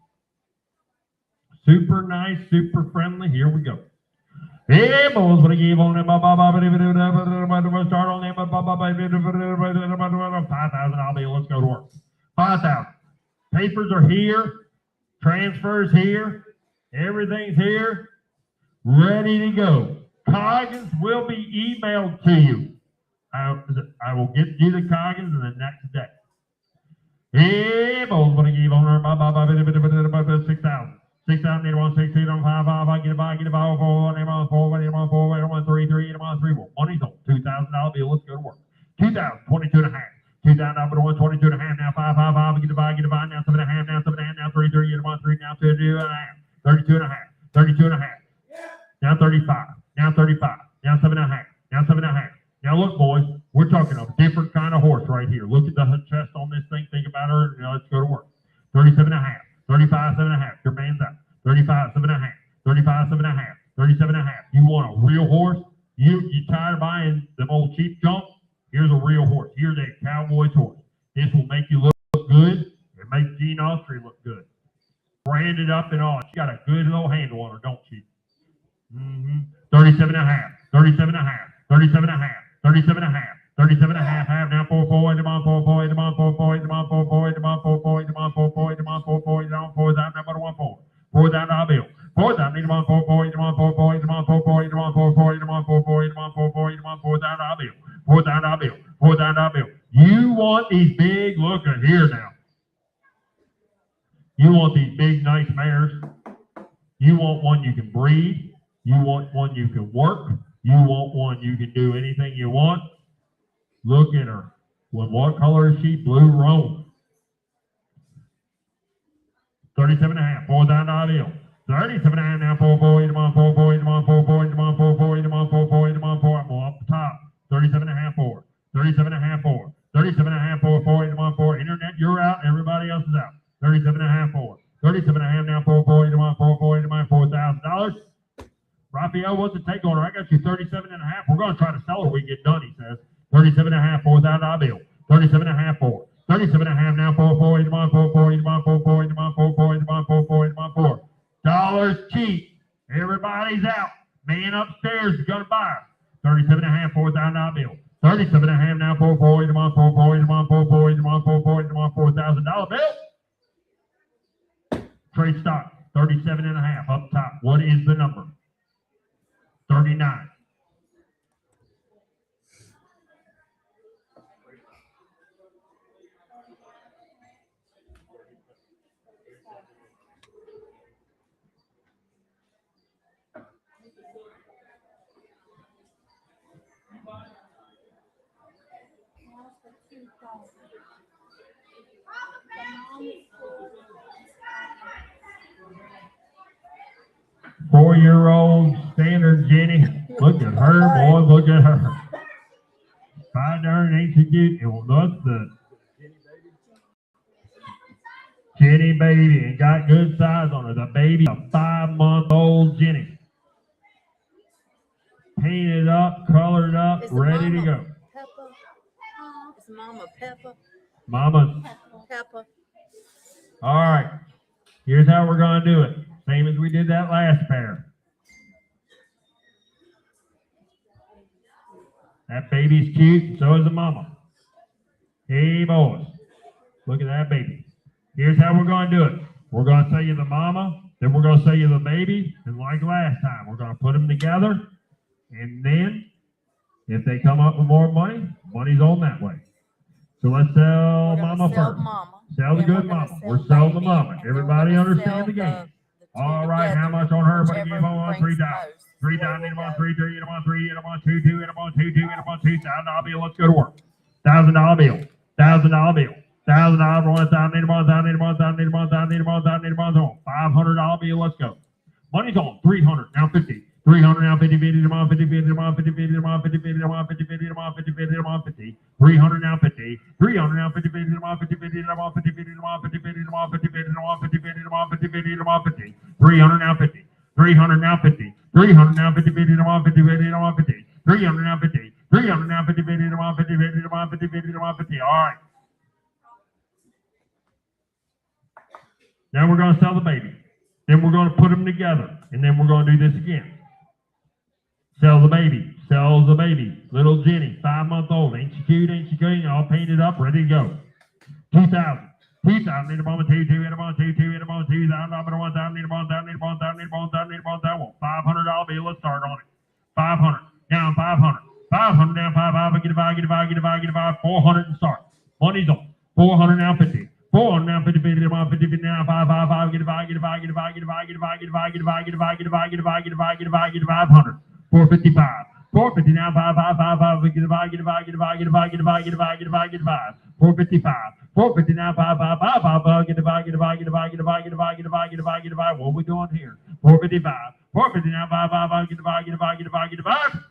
Super nice, super friendly. Here we go. Hey, boys, what I gave on them? Start on them. 5,000. I'll be. Let's go to work. 5,000. Papers are here. Transfers here. Everything's here. Ready to go. Coggins will be emailed to you. I will get you the Coggins in the next day. Hey, boys, what I gave on her? 6,000. 6,000, 8, 6, 8, 5, 5, I get a 4, 4, 3, 3, 3, money's on. $2,000 bill, let's go to work. 2,000, 22 and a half. 2,000, number 1, 22 and a half, now 5, 5, 5, get a 5, now 7 and a half, now 7 and a half, now 3, 3, 3, now 32 and a half. 32 and a half, 32 and a half. Now 35, now 35, now 7 and a half, now 7 and a half. Now look, boys, we're talking a different kind of horse right here. Look at the chest on this thing, think about her, let's go to work. 37 and a half. 35, 7 and a half. Your man's up. 35, 7 and a half. 35, 7 and a half. 37 and a half. You want a real horse? You tired of buying them old cheap junk? Here's a real horse. Here's a cowboy's horse. This will make you look good. It makes Gene Austria look good. Branded up and all. She got a good little handle on her, don't she? 37 and a half. 37 and a half. 37 and a half. 37 and a half. 37 and a half, half now 4, 4, demand 4, 4, demand 4, 4, demand 4, 4, demand 4, 4, demand 4, 4, demand 4, 4, demand 4, down number 1, 4. 4 down our bill. 4 down, demand 4, 4, demand 4, 4, demand 4, 4, demand 4, 4, demand 4, 4, demand 4, 4, demand 4 down our bill. 4 down You want one you can breed. You want one you can work. You want one you can do anything you want. Look at her. Well, what color is she? Blue Rome. 37 and a half. $4,000 deal. 37 and a half now. 4 demand 4 demand 4 demand 4 demand 4 demand 4. I'm going up the top. 37 and a half 4. 37 and a half 4. 37 and a half 4 demand 4. Internet, you're out. Everybody else is out. 37 and a half 4. 37 and a half now. 4 demand 4 demand $4,000. Raphael, what's the take on her? I got you 37 and a half. We're going to try to sell her when we get done, he says. 37 and a half, $4,000 bill. 37 and a half, 4. 37 and a half now, 4 demand 4 demand 4 demand 4 demand 4 demand 4. Dollars cheap. Everybody's out. Man upstairs is going to buy her. 37 and a half, $4,000 bill. 37 and a half now, 4 demand 4 demand 4 demand 4 demand $4,000 bill. Trade stock, 37 and a half up top. What is the number? 39. Four-year-old standard Jenny. Look at her, boy. Look at her. By darn, ain't she cute? And look, the Jenny baby, and got good size on her. The baby, a 5-month-old Jenny. Painted up, colored up, ready to go. Peppa? Is Mama Peppa? Mama. Peppa. All right. Here's how we're going to do it. Same as we did that last pair. That baby's cute, and so is the mama. Hey, boys. Look at that baby. Here's how we're going to do it. We're going to sell you the mama, then we're going to sell you the baby, and like last time, we're going to put them together, and then if they come up with more money, money's on that way. So let's sell mama first. Sell the good mama. We're selling the mama. Everybody understand the game. All right, how much on her? But give on 3,000. 3,000, need them on 3, 3, need them on 3, need them on 2, 2, need them on 2, 2, need them on 2. $1,000 bill. Let's go to work. $1,000 bill. $1,000 bill. $1,000 for 1,000. Need them on 1,000. Need them on 1,000. Need them on 1,000. Need them on 1,000. Need them on 1,000. $500 bill. Let's go. Money's on 300 now 50. 300 now 50. 50 them on 50. 50 them on 50. 50 them on 50. 50 them on 50. 50 them on 50. 50 them on 50. 300 now 50. 300 now 50. 50 them on 50. 50 them on 50. 50 them on 50. 50 them on 50. 50 them on 50. 50 them on 50. 50 them on 50. 300 now 50. 300 now 50. 300 now 50. 50 them on 50. 50 them on 50. 300 now 50. 300 now 50. 50 them on 50. 50 them on 50. 50 them on 50. All right. Now we're going to sell the baby. Then we're going to put them together. And then we're going to do this again. Sell the baby. Sells the baby. Little Jenny, 5-month-old. Ain't she cute? Ain't she cute? All painted up, ready to go. 2,000. 2,000. Need a moment. 2, 2. Need a moment. 2, 2. Need a moment. 2,000. Need a 1,000. Need a 1,000. Need a 1,000. Need a 1,000. Need a 1,000. $500 bill. Let's start on it. 500. Down 500. 500 down 5. Get a 5. Get a 5. Get a 5. Get a 5. 400 and start. Money's on. 400 now 50. 400 now 50. 50 now 50. 50 now 5. 5. 5. Get a 5. Get a 5. Get a 5. Get a 5. Get a 5. Get a 5. Get a 5. Get a 5. Get a 5. Get a 5. Get a 5. Get a 5. Get a 5. Get a 5. 455. 450 now 5. 5. 5. 5. Get a 5. Get a 5. Get a 5. Get a 5. Get a 5. Get a 5. Get a 5. Get a 5. 455. 450 now 5. 5. 5. 5. Get a 5. Get a 5. Get a 5. Get a 5. Get a 5. Get a 5. Get a 5. Get a 5. What are we doing here? 455. 450 now 5. 5. 5. Get a 5. Get a 5. Get a 5. Get a 5.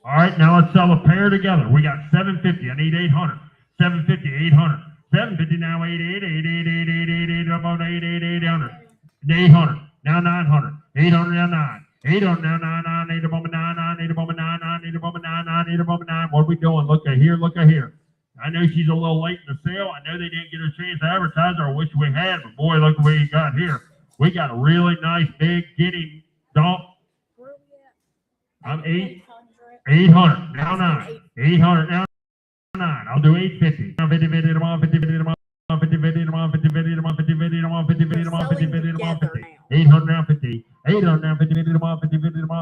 All right, now let's sell a pair together. We got 750. I need 800. 750, 800. 750 now 88, 88, 88, 88, about 88, 800. 800. Now 900. 800 now 9. 800 now 9, 8 a moment 9, 8 a moment 9, 8 a moment 9, 8 a moment 9. What are we doing? Look at here, look at here. I know she's a little late in the sale. I know they didn't get a chance to advertise her. I wish we had, but boy, look what we got here. We got a really nice big kitty donk. I'm 800. Now 9. 800 now 9. I'll do 850. Now 50, 50, 50, 50, 50, 50, 50, 50, 50, 50, 50, 50, 50, 50, 800 now 50. 800 now 50, 50, 50, 50,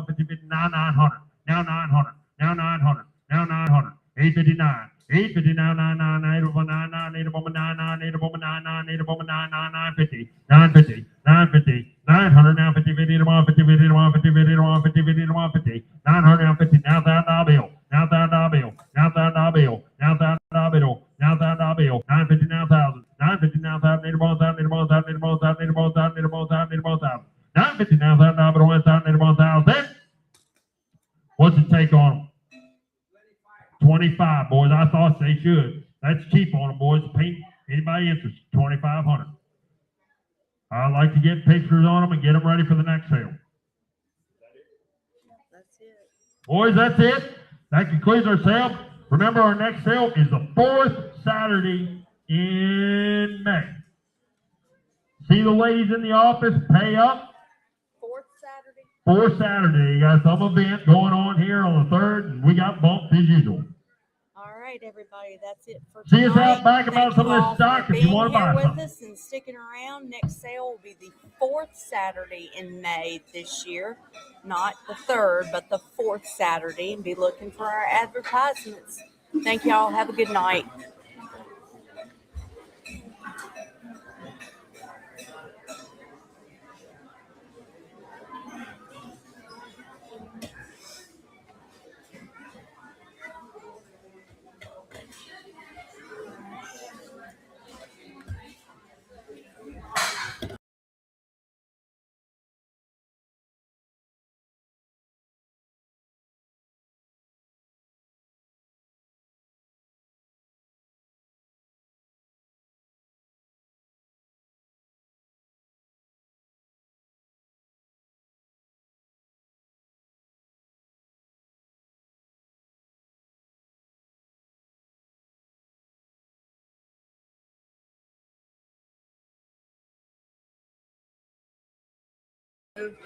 50, 50, now 900. Now 900. Now 900. Now 900. 859. 850 now 99. 8 over 99. 8 over 99. 8 over 99. 9, 8 above 9, 9, 950, 950, 950, 900, now 50, 50 to 1, 50, 50 to 1, 50, 50 to 1, 50, 50 to 150, 900, now 50, now $1,000 bill, now $1,000 bill, now $1,000 bill, now $1,000 bill, now $1,000 bill, 950, now 1,000, 950, now 1,000, 8 above 1,000, 8 above 1,000, 8 above 1,000, 8 above 1,000, 8 above 1,000, 8 above 1,000, 950, now $1,000 bill, 1,000, 8 above 1,000. What's it take on them? 25, boys. I thought they should. That's cheap on them, boys. Paint anybody interested? 2,500. I like to get pictures on them and get them ready for the next sale. That's it. Boys, that's it. That concludes our sale. Remember, our next sale is the 4th Saturday in May. See the ladies in the office, pay up. 4th Saturday? 4th Saturday. You got some event going on here on the 3rd, and we got bumped as usual. All right, everybody, that's it for See tonight. us out back about Thank some you of this all stock for if you being want to buy here with something. us and sticking around. Next sale will be the 4th Saturday in May this year. Not the 3rd, but the 4th Saturday. And be looking for our advertisements. Thank y'all. Have a good night.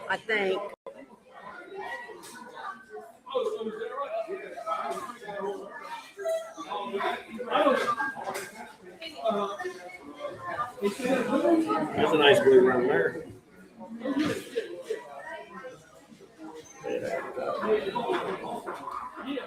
I think. That's a nice blue room there. Yeah.